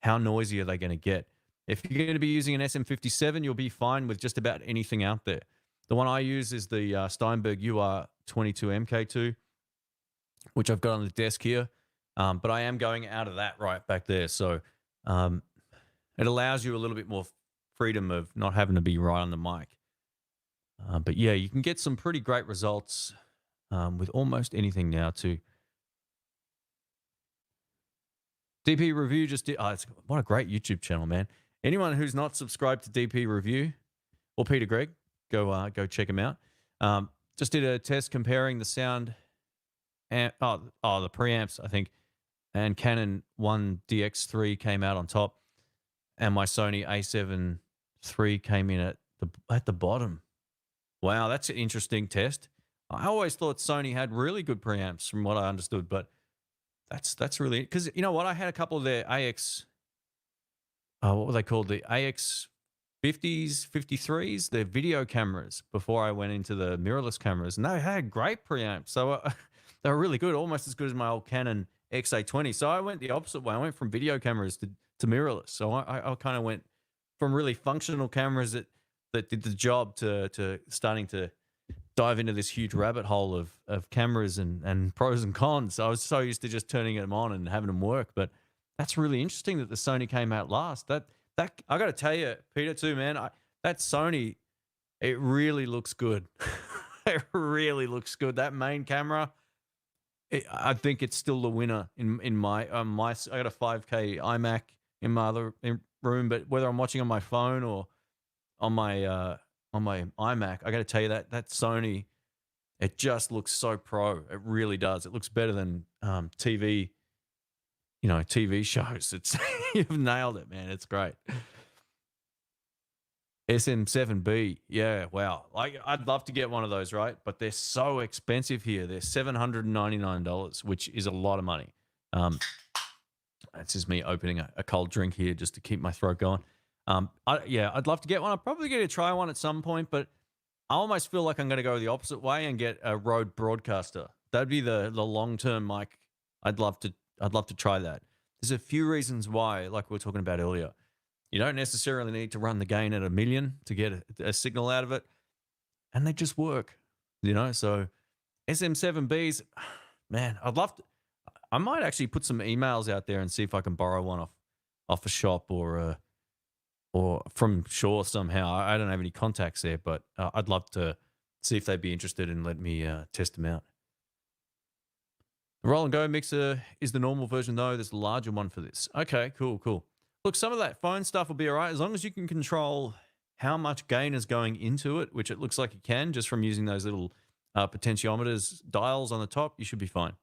how noisy are they going to get? If you're going to be using an SM-57, you'll be fine with just about anything out there. The one I use is the Steinberg UR22 MK2, which I've got on the desk here. But I am going out of that right back there. So it allows you a little bit more freedom of not having to be right on the mic. But yeah, you can get some pretty great results with almost anything now too. DPReview just did. Oh, what a great YouTube channel, man. Anyone who's not subscribed to DPReview or Peter Gregg, go check him out. Just did a test comparing the sound and the preamps, I think, and Canon 1 DX3 came out on top, and my Sony A7 III came in at the bottom. Wow, that's an interesting test. I always thought Sony had really good preamps from what I understood, but that's really, because you know what, I had a couple of their what were they called, the AX 50s 53s, their video cameras, before I went into the mirrorless cameras, and they had great preamps. So they were really good, almost as good as my old Canon XA20. So I went the opposite way. I went from video cameras to mirrorless. So I kind of went from really functional cameras that did the job to starting to dive into this huge rabbit hole of cameras and pros and cons. I was so used to just turning them on and having them work. But that's really interesting that the Sony came out last. That I got to tell you, Peter, too, man, that Sony, it really looks good. It really looks good. That main camera, I think it's still the winner in my I got a 5K iMac in my other room, but whether I'm watching on my phone or on my iMac, I got to tell you that Sony, it just looks so pro. It really does. It looks better than TV, TV shows. It's you've nailed it, man. It's great. SM7B, yeah, wow. Like, I'd love to get one of those, right? But they're so expensive here. They're $799, which is a lot of money. That's just me opening a cold drink here just to keep my throat going. I'd love to get one. I'll probably get to try one at some point, but I almost feel like I'm going to go the opposite way and get a Rode Broadcaster. That'd be the long-term mic. I'd love to try that. There's a few reasons why, like we were talking about earlier. You don't necessarily need to run the gain at 1 million to get a signal out of it, and they just work, So SM7Bs, man, I'd love to. I might actually put some emails out there and see if I can borrow one off a shop or from Shure somehow. I don't have any contacts there, but I'd love to see if they'd be interested in letting me test them out. The Roland Go mixer is the normal version, though. There's a larger one for this. Okay, cool. Look, some of that phone stuff will be all right as long as you can control how much gain is going into it, which it looks like it can just from using those little potentiometers dials on the top, you should be fine.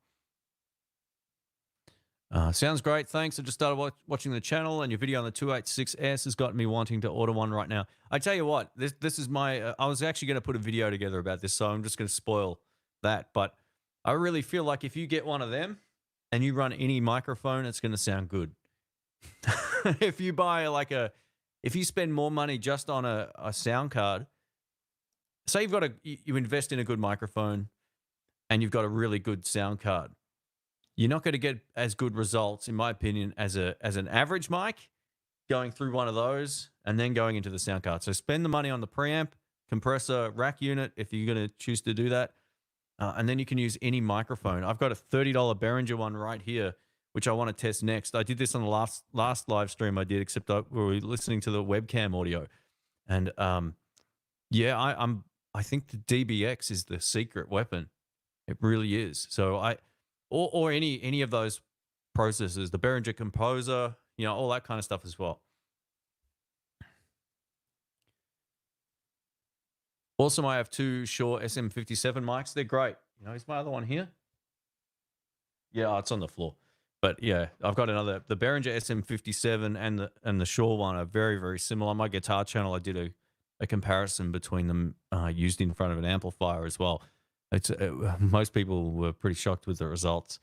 Sounds great. Thanks. I just started watching the channel, and your video on the 286s has got me wanting to order one right now. I tell you what, this is my. I was actually going to put a video together about this, so I'm just going to spoil that. But I really feel like if you get one of them and you run any microphone, it's going to sound good. If you buy if you spend more money just on a sound card, say you invest in a good microphone and you've got a really good sound card, you're not going to get as good results, in my opinion, as an average mic going through one of those and then going into the sound card. So spend the money on the preamp, compressor, rack unit if you're going to choose to do that. And then you can use any microphone. I've got a $30 Behringer one right here, which I want to test next. I did this on the last live stream I did, except we were listening to the webcam audio. And yeah, I think the DBX is the secret weapon. It really is. So or any of those processors, the Behringer Composer, all that kind of stuff as well. Also, I have two Shure SM-57 mics. They're great. Is my other one here? Yeah, it's on the floor. But yeah, I've got the Behringer SM-57 and the Shure one are very, very similar. On my guitar channel, I did a comparison between them used in front of an amplifier as well. Most people were pretty shocked with the results.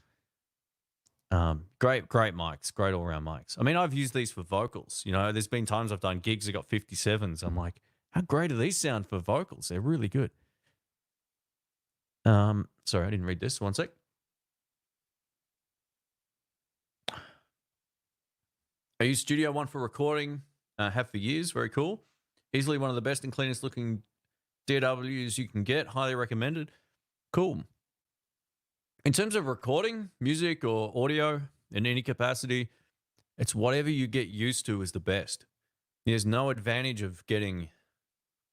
Great mics, great all-around mics. I mean, I've used these for vocals. There's been times I've done gigs that got 57s. I'm like, how great do these sound for vocals? They're really good. Sorry, I didn't read this. One sec. I use Studio One for recording. Have for years. Very cool. Easily one of the best and cleanest looking DAWs you can get. Highly recommended. Cool. In terms of recording music or audio in any capacity, it's whatever you get used to is the best. There's no advantage of getting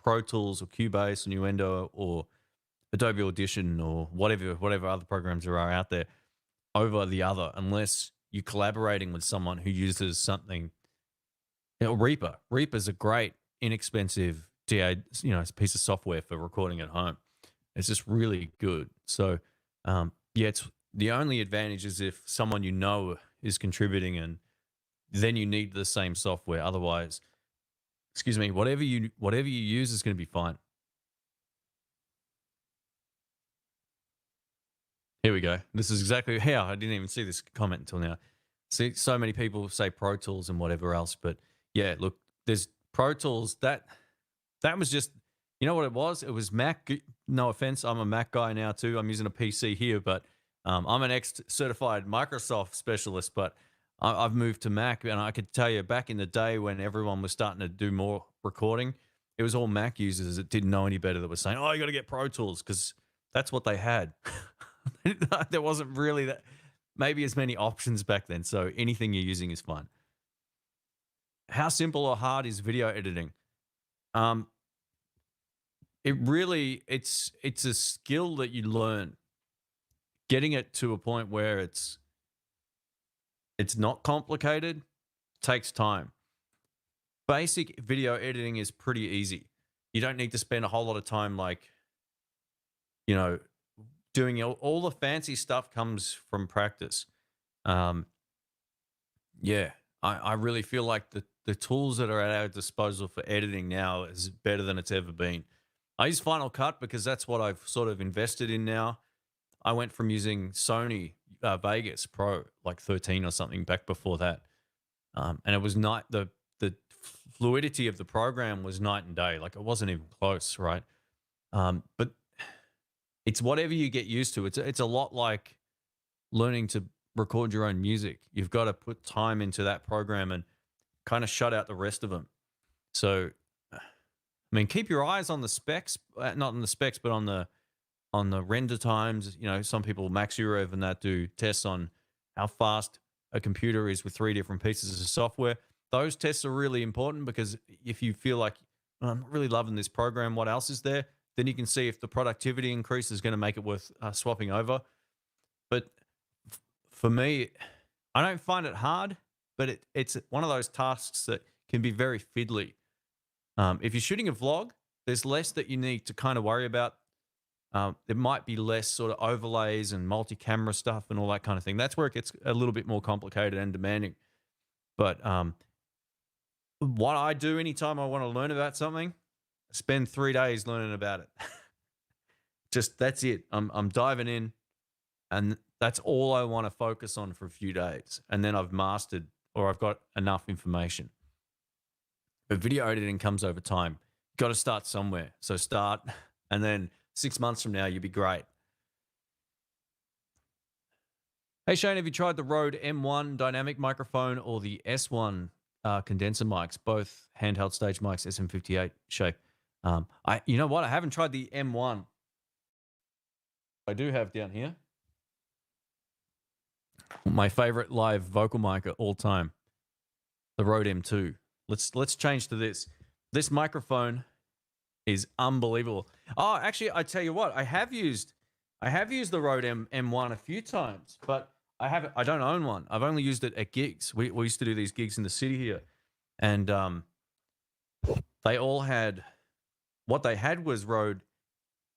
Pro Tools or Cubase or Nuendo or Adobe Audition or whatever other programs there are out there over the other, unless you're collaborating with someone who uses something. Reaper. Reaper's a great, inexpensive piece of software for recording at home. It's just really good. So, yeah, it's the only advantage is if someone is contributing, and then you need the same software. Otherwise, excuse me, whatever you use is going to be fine. Here we go. This is exactly how I didn't even see this comment until now. See, so many people say Pro Tools and whatever else, but yeah, look, there's Pro Tools that was just, what it was? It was Mac. No offense, I'm a Mac guy now too. I'm using a PC here, but I'm an ex-certified Microsoft specialist, but I've moved to Mac, and I could tell you back in the day when everyone was starting to do more recording, it was all Mac users that didn't know any better that were saying, oh, you got to get Pro Tools because that's what they had. There wasn't really maybe as many options back then, so anything you're using is fine. How simple or hard is video editing? It's a skill that you learn. Getting it to a point where it's not complicated takes time. Basic video editing is pretty easy. You don't need to spend a whole lot of time doing all the fancy stuff comes from practice. Yeah, I really feel like the tools that are at our disposal for editing now is better than it's ever been. I use Final Cut because that's what I've sort of invested in now. I went from using Sony Vegas Pro, like 13 or something back before that. And it was not the fluidity of the program was night and day. Like, it wasn't even close, right? But it's whatever you get used to. It's a lot like learning to record your own music. You've got to put time into that program and kind of shut out the rest of them. So, I mean, keep your eyes on the specs, not on the specs, but on the render times. Some people, Max Urev and that, do tests on how fast a computer is with 3 different pieces of software. Those tests are really important because if you feel like, I'm really loving this program, what else is there? Then you can see if the productivity increase is going to make it worth swapping over. But for me, I don't find it hard, but it's one of those tasks that can be very fiddly. If you're shooting a vlog, there's less that you need to kind of worry about. There might be less sort of overlays and multi-camera stuff and all that kind of thing. That's where it gets a little bit more complicated and demanding. But what I do anytime I want to learn about something, I spend 3 days learning about it. Just that's it. I'm diving in, and that's all I want to focus on for a few days. And then I've mastered, or I've got enough information. But video editing comes over time. You've got to start somewhere. So start, and then 6 months from now, you'll be great. Hey, Shane, have you tried the Rode M1 dynamic microphone or the S1 condenser mics, both handheld stage mics, SM-58 shape? You know what? I haven't tried the M1. I do have down here my favorite live vocal mic of all time, the Rode M2. Let's change to this. This microphone is unbelievable. Oh, actually, I tell you what, I have used the Rode M1 a few times, but I don't own one. I've only used it at gigs. We used to do these gigs in the city here, and they all had, what they had was Rode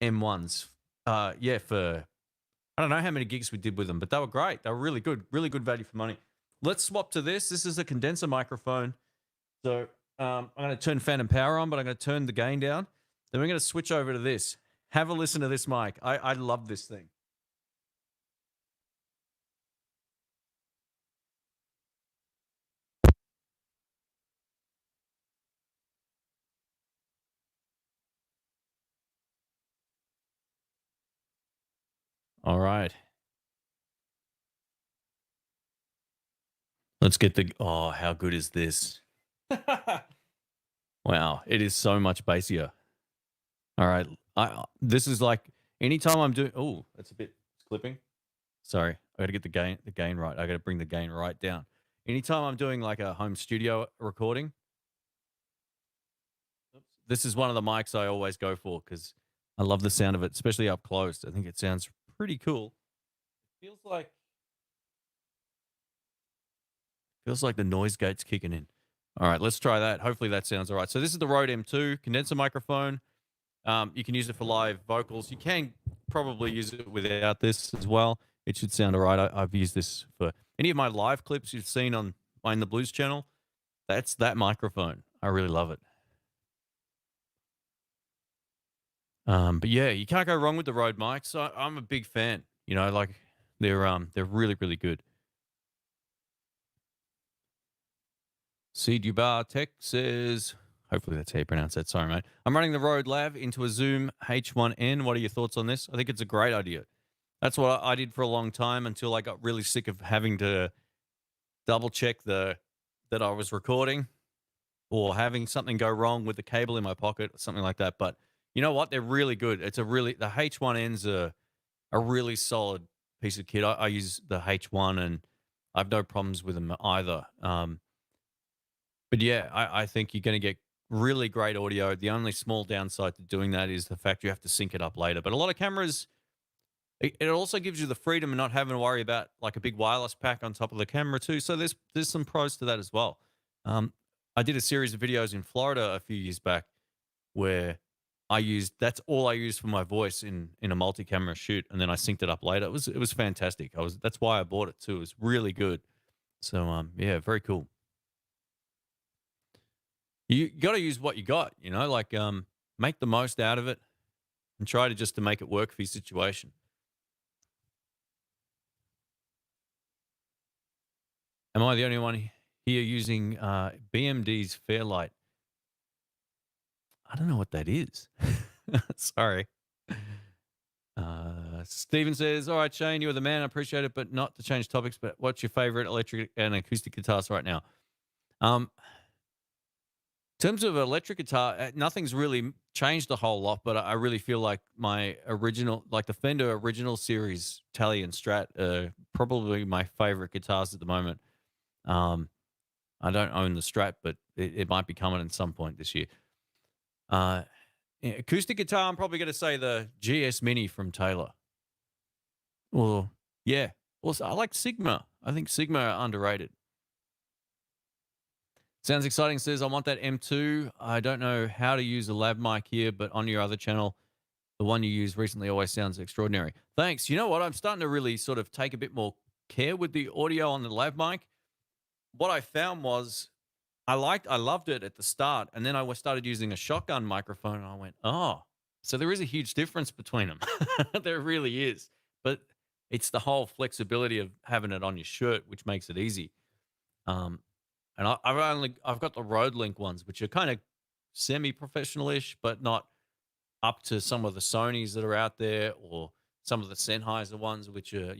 M1s. Yeah, for I don't know how many gigs we did with them, but they were great. They were really good value for money. Let's swap to this. This is a condenser microphone. So I'm going to turn fan and power on, but I'm going to turn the gain down. Then we're going to switch over to this. Have a listen to this mic. I love this thing. All right. Let's get the, oh, how good is this? Wow, it is so much bassier. All right. This is like, anytime I'm doing, oh, that's a bit clipping. Sorry, I got to get the gain right. I got to bring the gain right down. Anytime I'm doing like a home studio recording, this is one of the mics I always go for because I love the sound of it, especially up close. I think it sounds pretty cool. Feels like the noise gate's kicking in. All right, let's try that. Hopefully that sounds all right. So this is the Rode M2 condenser microphone. You can use it for live vocals. You can probably use it without this as well. It should sound all right. I've used this for any of my live clips you've seen on the Blues channel. That's that microphone. I really love it. But yeah, you can't go wrong with the Rode mics. I'm a big fan. You know, like they're really, really good. C Dubar Tech says, hopefully that's how you pronounce that. Sorry, mate. I'm running the Rode Lav into a Zoom H1n. What are your thoughts on this? I think it's a great idea. That's what I did for a long time until I got really sick of having to double check that I was recording or having something go wrong with the cable in my pocket or something like that. But you know what? They're really good. The H1n's a really solid piece of kit. I use the H1 and I have no problems with them either. But yeah, I think you're going to get really great audio. The only small downside to doing that is the fact you have to sync it up later. But a lot of cameras, it also gives you the freedom of not having to worry about like a big wireless pack on top of the camera too. So there's some pros to that as well. I did a series of videos in Florida a few years back where that's all I used for my voice in a multi-camera shoot, and then I synced it up later. It was fantastic. That's why I bought it too. It was really good. So yeah, very cool. You got to use what you got, you know, like make the most out of it and try to make it work for your situation. Am I the only one here using BMD's Fairlight? I don't know what that is. Sorry. Steven says, all right, Shane, you're the man. I appreciate it, but not to change topics, but what's your favorite electric and acoustic guitars right now? In terms of electric guitar, nothing's really changed a whole lot, but I really feel like my original, like the Fender original series Tele and Strat, are probably my favorite guitars at the moment. I don't own the Strat, but it might be coming at some point this year. Acoustic guitar, I'm probably going to say the GS Mini from Taylor. Well, yeah. Also, I like Sigma. I think Sigma are underrated. Sounds exciting. Says, I want that M2. I don't know how to use a lav mic here, but on your other channel, the one you used recently always sounds extraordinary. Thanks. You know what? I'm starting to really sort of take a bit more care with the audio on the lav mic. What I found was I loved it at the start, and then I started using a shotgun microphone, and I went, oh, so there is a huge difference between them. There really is. But it's the whole flexibility of having it on your shirt, which makes it easy. Um, and I've got the RodeLink ones, which are kind of semi-professional-ish, but not up to some of the Sonys that are out there, or some of the Sennheiser ones, which are,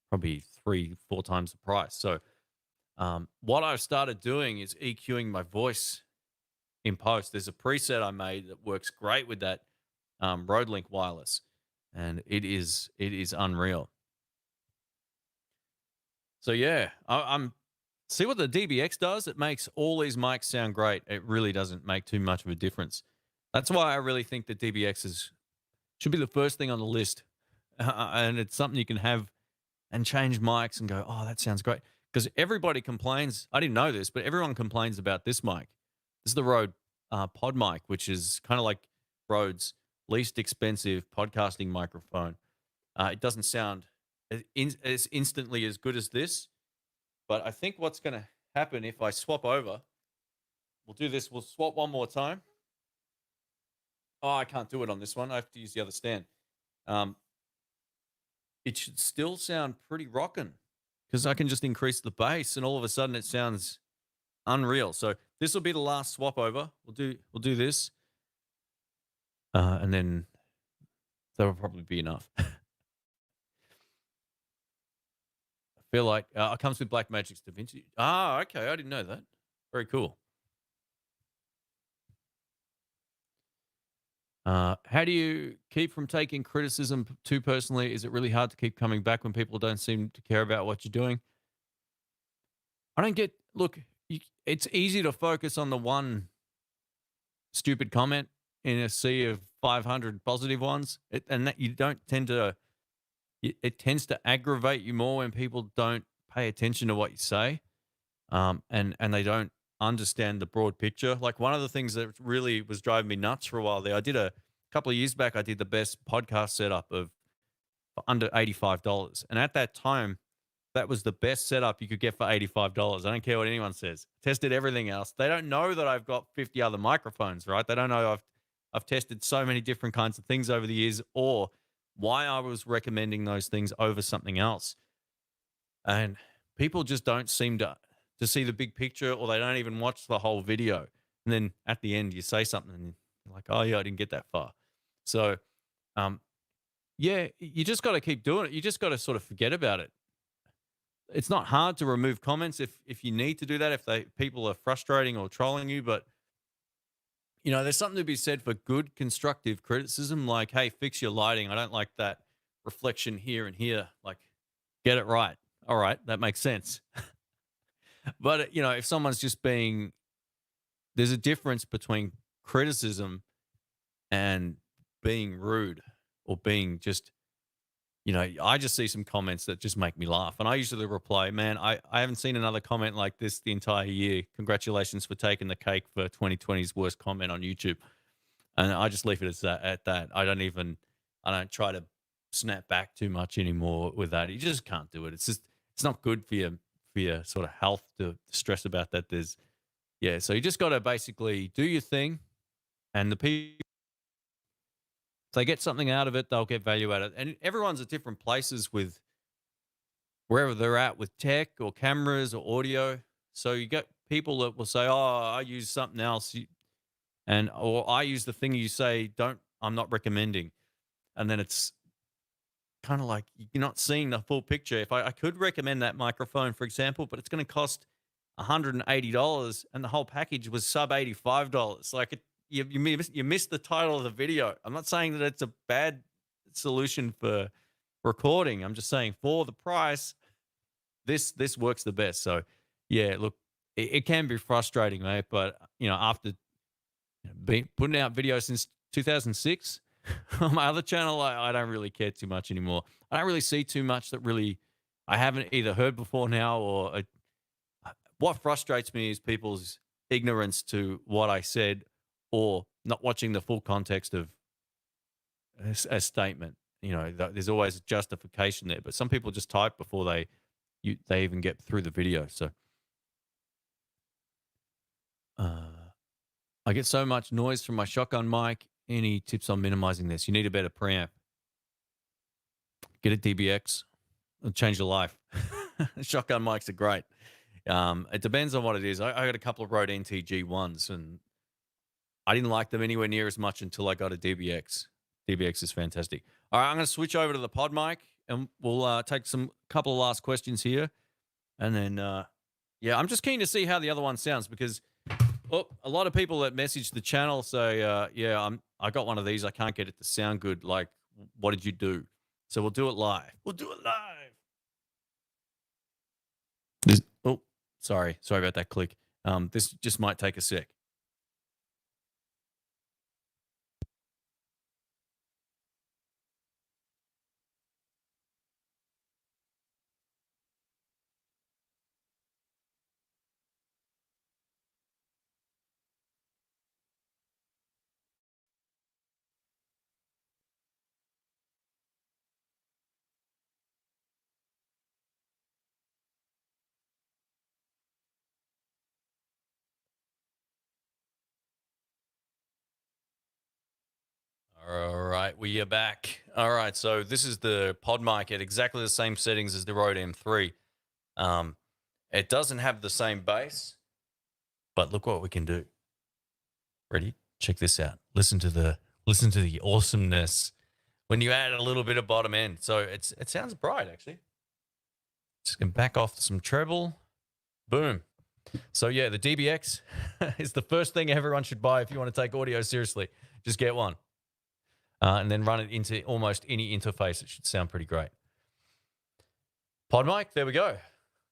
probably 3-4 times the price. So what I've started doing is EQing my voice in post. There's a preset I made that works great with that RodeLink Wireless, and it is unreal. So yeah, I'm see what the DBX does. It makes all these mics sound great. It really doesn't make too much of a difference. That's why I really think that DBX should be the first thing on the list, and it's something you can have and change mics and go, oh, that sounds great. Because everybody complains. I didn't know this, but everyone complains about this mic. This is the Rode PodMic, which is kind of like Rode's least expensive podcasting microphone. It doesn't sound as instantly as good as this, but I think what's going to happen if I swap over, we'll do this. We'll swap one more time. Oh, I can't do it on this one. I have to use the other stand. It should still sound pretty rockin', because I can just increase the bass, and all of a sudden it sounds unreal. So this will be the last swap over. We'll do this, and then that'll probably be enough. I feel like it comes with Blackmagic's DaVinci. Ah, okay, I didn't know that. Very cool. How do you keep from taking criticism too personally? Is it really hard to keep coming back when people don't seem to care about what you're doing? I don't get. Look, it's easy to focus on the one stupid comment in a sea of 500 positive ones, and that you don't tend to. It tends to aggravate you more when people don't pay attention to what you say, and they don't understand the broad picture. Like, one of the things that really was driving me nuts for a while there, I did a couple of years back, I did the best podcast setup of under $85, and at that time, that was the best setup you could get for $85. I don't care what anyone says. Tested everything else. They don't know that I've got 50 other microphones, right? They don't know I've tested so many different kinds of things over the years, or why I was recommending those things over something else. And people just don't seem to see the big picture, or they don't even watch the whole video. And then at the end, you say something and you're like, oh, yeah, I didn't get that far. So, yeah, you just got to keep doing it. You just got to sort of forget about it. It's not hard to remove comments if you need to do that, if people are frustrating or trolling you. But, there's something to be said for good constructive criticism, like, hey, fix your lighting. I don't like that reflection here and here. Like, get it right. All right, that makes sense. But, if someone's just there's a difference between criticism and being rude, or being just, I just see some comments that just make me laugh. And I usually reply, man, I haven't seen another comment like this the entire year. Congratulations for taking the cake for 2020's worst comment on YouTube. And I just leave it at that. I don't try to snap back too much anymore with that. You just can't do it. It's not good for your sort of health to stress about that. So you just got to basically do your thing, and the people, if they get something out of it, they'll get value out of it. And everyone's at different places with wherever they're at with tech or cameras or audio. So you get people that will say, oh, I use something else, or I use the thing you say, I'm not recommending. And then it's kind of like you're not seeing the full picture. If I could recommend that microphone, for example, but it's going to cost $180, and the whole package was sub $85. Like, you missed the title of the video. I'm not saying that it's a bad solution for recording. I'm just saying, for the price, this works the best. So yeah, look, it can be frustrating, mate. But after putting out videos since 2006 on my other channel, I don't really care too much anymore. I don't really see too much that really I haven't either heard before now, or what frustrates me is people's ignorance to what I said or not watching the full context of a statement. You know, there's always a justification there, but some people just type before they even get through the video. So I get so much noise from my shotgun mic. Any tips on minimizing this? You need a better preamp. Get a DBX. It'll change your life. Shotgun mics are great. It depends on what it is. I got a couple of Rode NTG ones, and I didn't like them anywhere near as much until I got a DBX. DBX is fantastic. All right, I'm going to switch over to the PodMic, and we'll take some couple of last questions here, and then yeah, I'm just keen to see how the other one sounds because a lot of people that message the channel say, yeah, I got one of these. I can't get it to sound good. Like, what did you do? So we'll do it live. We'll do it live. Oh, sorry about that click. This just might take a sec. All right, we are back. All right, so this is the PodMic at exactly the same settings as the Rode M3. It doesn't have the same bass, but look what we can do. Ready? Check this out. Listen to the awesomeness when you add a little bit of bottom end. So it sounds bright actually. Just gonna back off some treble. Boom. So yeah, the DBX is the first thing everyone should buy if you want to take audio seriously. Just get one. And then run it into almost any interface. It should sound pretty great. PodMic, there we go.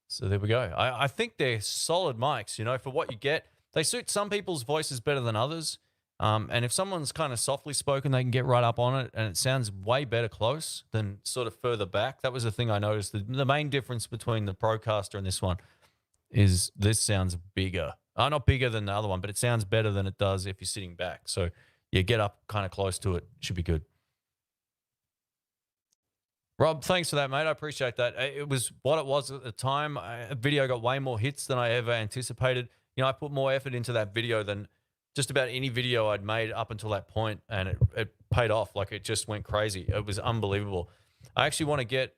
So there we go. I think they're solid mics, you know, for what you get. They suit some people's voices better than others. And if someone's kind of softly spoken, they can get right up on it, and it sounds way better close than sort of further back. That was the thing I noticed. The main difference between the Procaster and this one is this sounds bigger. Not bigger than the other one, but it sounds better than it does if you're sitting back. So yeah, get up kind of close to it. Should be good. Rob, thanks for that, mate. I appreciate that. It was what it was at the time. A video got way more hits than I ever anticipated. You know, I put more effort into that video than just about any video I'd made up until that point, and it paid off. Like, it just went crazy. It was unbelievable. I actually want to get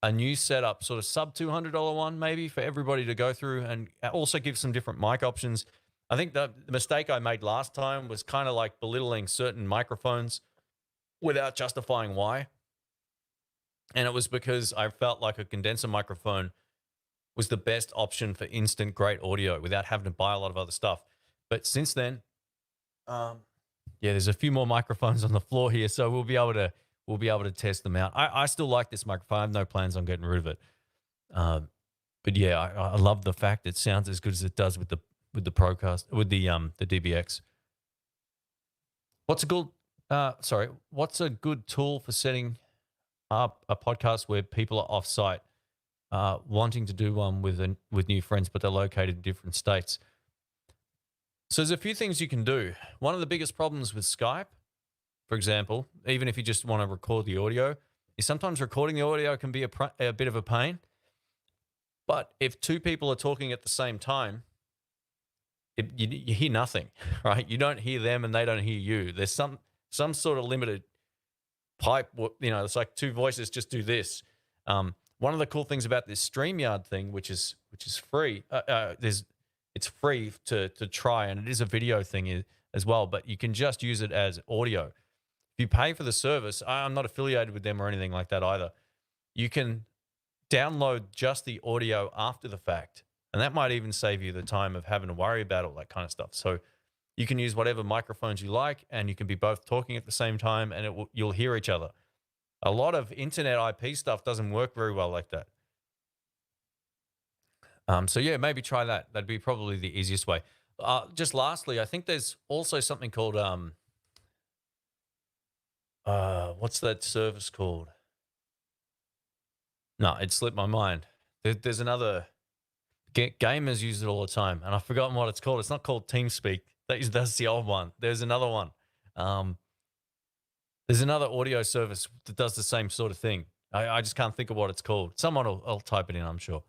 a new setup, sort of sub $200 one maybe, for everybody to go through, and also give some different mic options. I think the mistake I made last time was kind of like belittling certain microphones without justifying why. And it was because I felt like a condenser microphone was the best option for instant great audio without having to buy a lot of other stuff. But since then, yeah, there's a few more microphones on the floor here, so we'll be able to test them out. I still like this microphone. I have no plans on getting rid of it. But yeah, I love the fact it sounds as good as it does with the Procaster, with the DBX. What's a good tool for setting up a podcast where people are off-site, wanting to do one with new friends, but they're located in different states? So there's a few things you can do. One of the biggest problems with Skype, for example, even if you just want to record the audio, is sometimes recording the audio can be a bit of a pain. But if two people are talking at the same time, you hear nothing, right? You don't hear them and they don't hear you. There's some sort of limited pipe, you know, it's like two voices just do this. One of the cool things about this StreamYard thing, which is free, it's free to try, and it is a video thing as well, but you can just use it as audio. If you pay for the service, I'm not affiliated with them or anything like that either. You can download just the audio after the fact, and that might even save you the time of having to worry about all that kind of stuff. So you can use whatever microphones you like, and you can be both talking at the same time, and you'll hear each other. A lot of internet IP stuff doesn't work very well like that. So yeah, maybe try that. That'd be probably the easiest way. Just lastly, I think there's also something called what's that service called? No, it slipped my mind. There's another. Gamers use it all the time, and I've forgotten what it's called. It's not called TeamSpeak. That's the old one. There's another one. There's another audio service that does the same sort of thing. I just can't think of what it's called. Someone will type it in, I'm sure.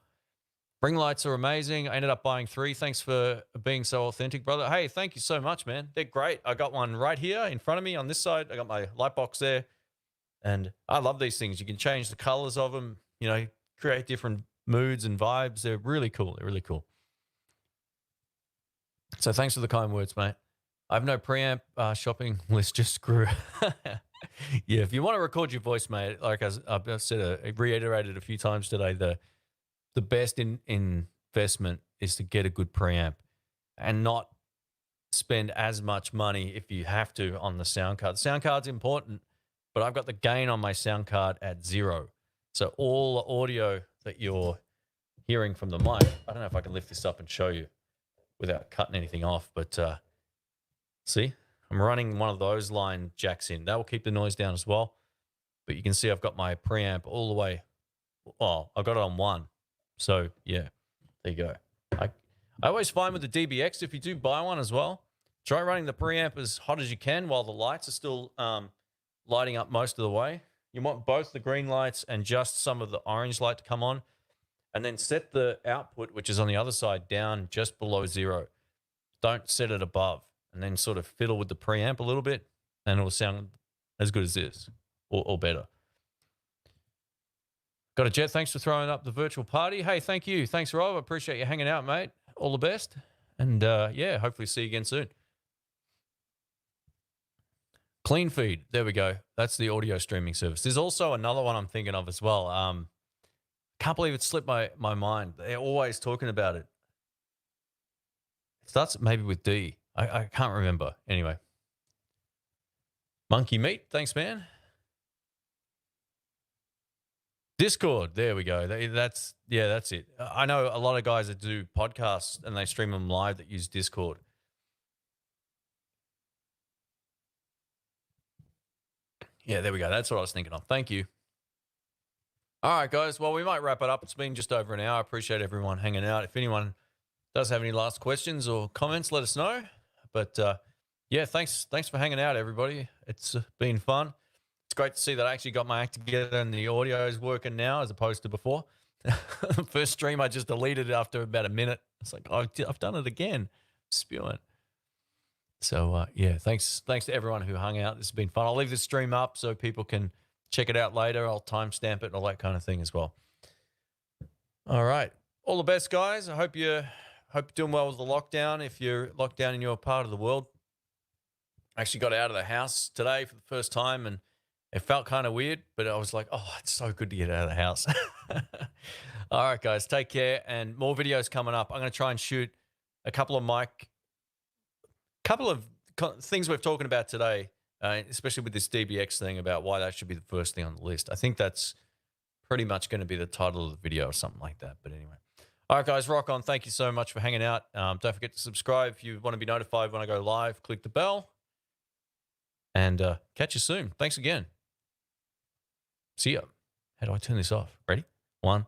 Ring lights are amazing. I ended up buying 3. Thanks for being so authentic, brother. Hey, thank you so much, man. They're great. I got one right here in front of me on this side. I got my light box there. And I love these things. You can change the colors of them, you know, create different moods and vibes. They're really cool. They're really cool. So thanks for the kind words, mate. I have no preamp. Shopping list just grew. Yeah, if you want to record your voice, mate, like I've said, I reiterated a few times today, the best investment is to get a good preamp and not spend as much money if you have to on the sound card. The sound card's important, but I've got the gain on my sound card at 0. So all the audio that you're hearing from the mic, I don't know if I can lift this up and show you without cutting anything off, but see, I'm running one of those line jacks in. That will keep the noise down as well. But you can see I've got my preamp all the way. Well, I've got it on 1. So, yeah, there you go. I always find with the DBX, if you do buy one as well, try running the preamp as hot as you can while the lights are still lighting up most of the way. You want both the green lights and just some of the orange light to come on. And then set the output, which is on the other side, down just below 0. Don't set it above. And then sort of fiddle with the preamp a little bit, and it'll sound as good as this, or better. Got a Jet. Thanks for throwing up the virtual party. Hey, thank you. Thanks, Rob. I appreciate you hanging out, mate. All the best. And, yeah, hopefully see you again soon. Clean Feed. There we go. That's the audio streaming service. There's also another one I'm thinking of as well. Can't believe it slipped my mind. They're always talking about it. It starts maybe with D. I can't remember. Anyway. Monkey Meat. Thanks, man. Discord. There we go. That's it. I know a lot of guys that do podcasts and they stream them live that use Discord. Yeah, there we go. That's what I was thinking of. Thank you. All right, guys. Well, we might wrap it up. It's been just over an hour. I appreciate everyone hanging out. If anyone does have any last questions or comments, let us know. But, yeah, thanks for hanging out, everybody. It's been fun. It's great to see that I actually got my act together and the audio is working now as opposed to before. The first stream, I just deleted it after about a minute. It's like, I've done it again. Spewing. So, yeah, thanks to everyone who hung out. This has been fun. I'll leave this stream up so people can check it out later. I'll timestamp it and all that kind of thing as well. All right. All the best, guys. I hope you're doing well with the lockdown. If you're locked down in your part of the world, I actually got out of the house today for the first time, and it felt kind of weird, but I was like, oh, it's so good to get out of the house. All right, guys, take care, and more videos coming up. I'm going to try and shoot a couple of things we're talking about today, especially with this DBX thing about why that should be the first thing on the list. I think that's pretty much going to be the title of the video or something like that. But anyway. All right, guys, rock on. Thank you so much for hanging out. Don't forget to subscribe if you want to be notified when I go live. Click the bell. And catch you soon. Thanks again. See ya. How do I turn this off? Ready? 1,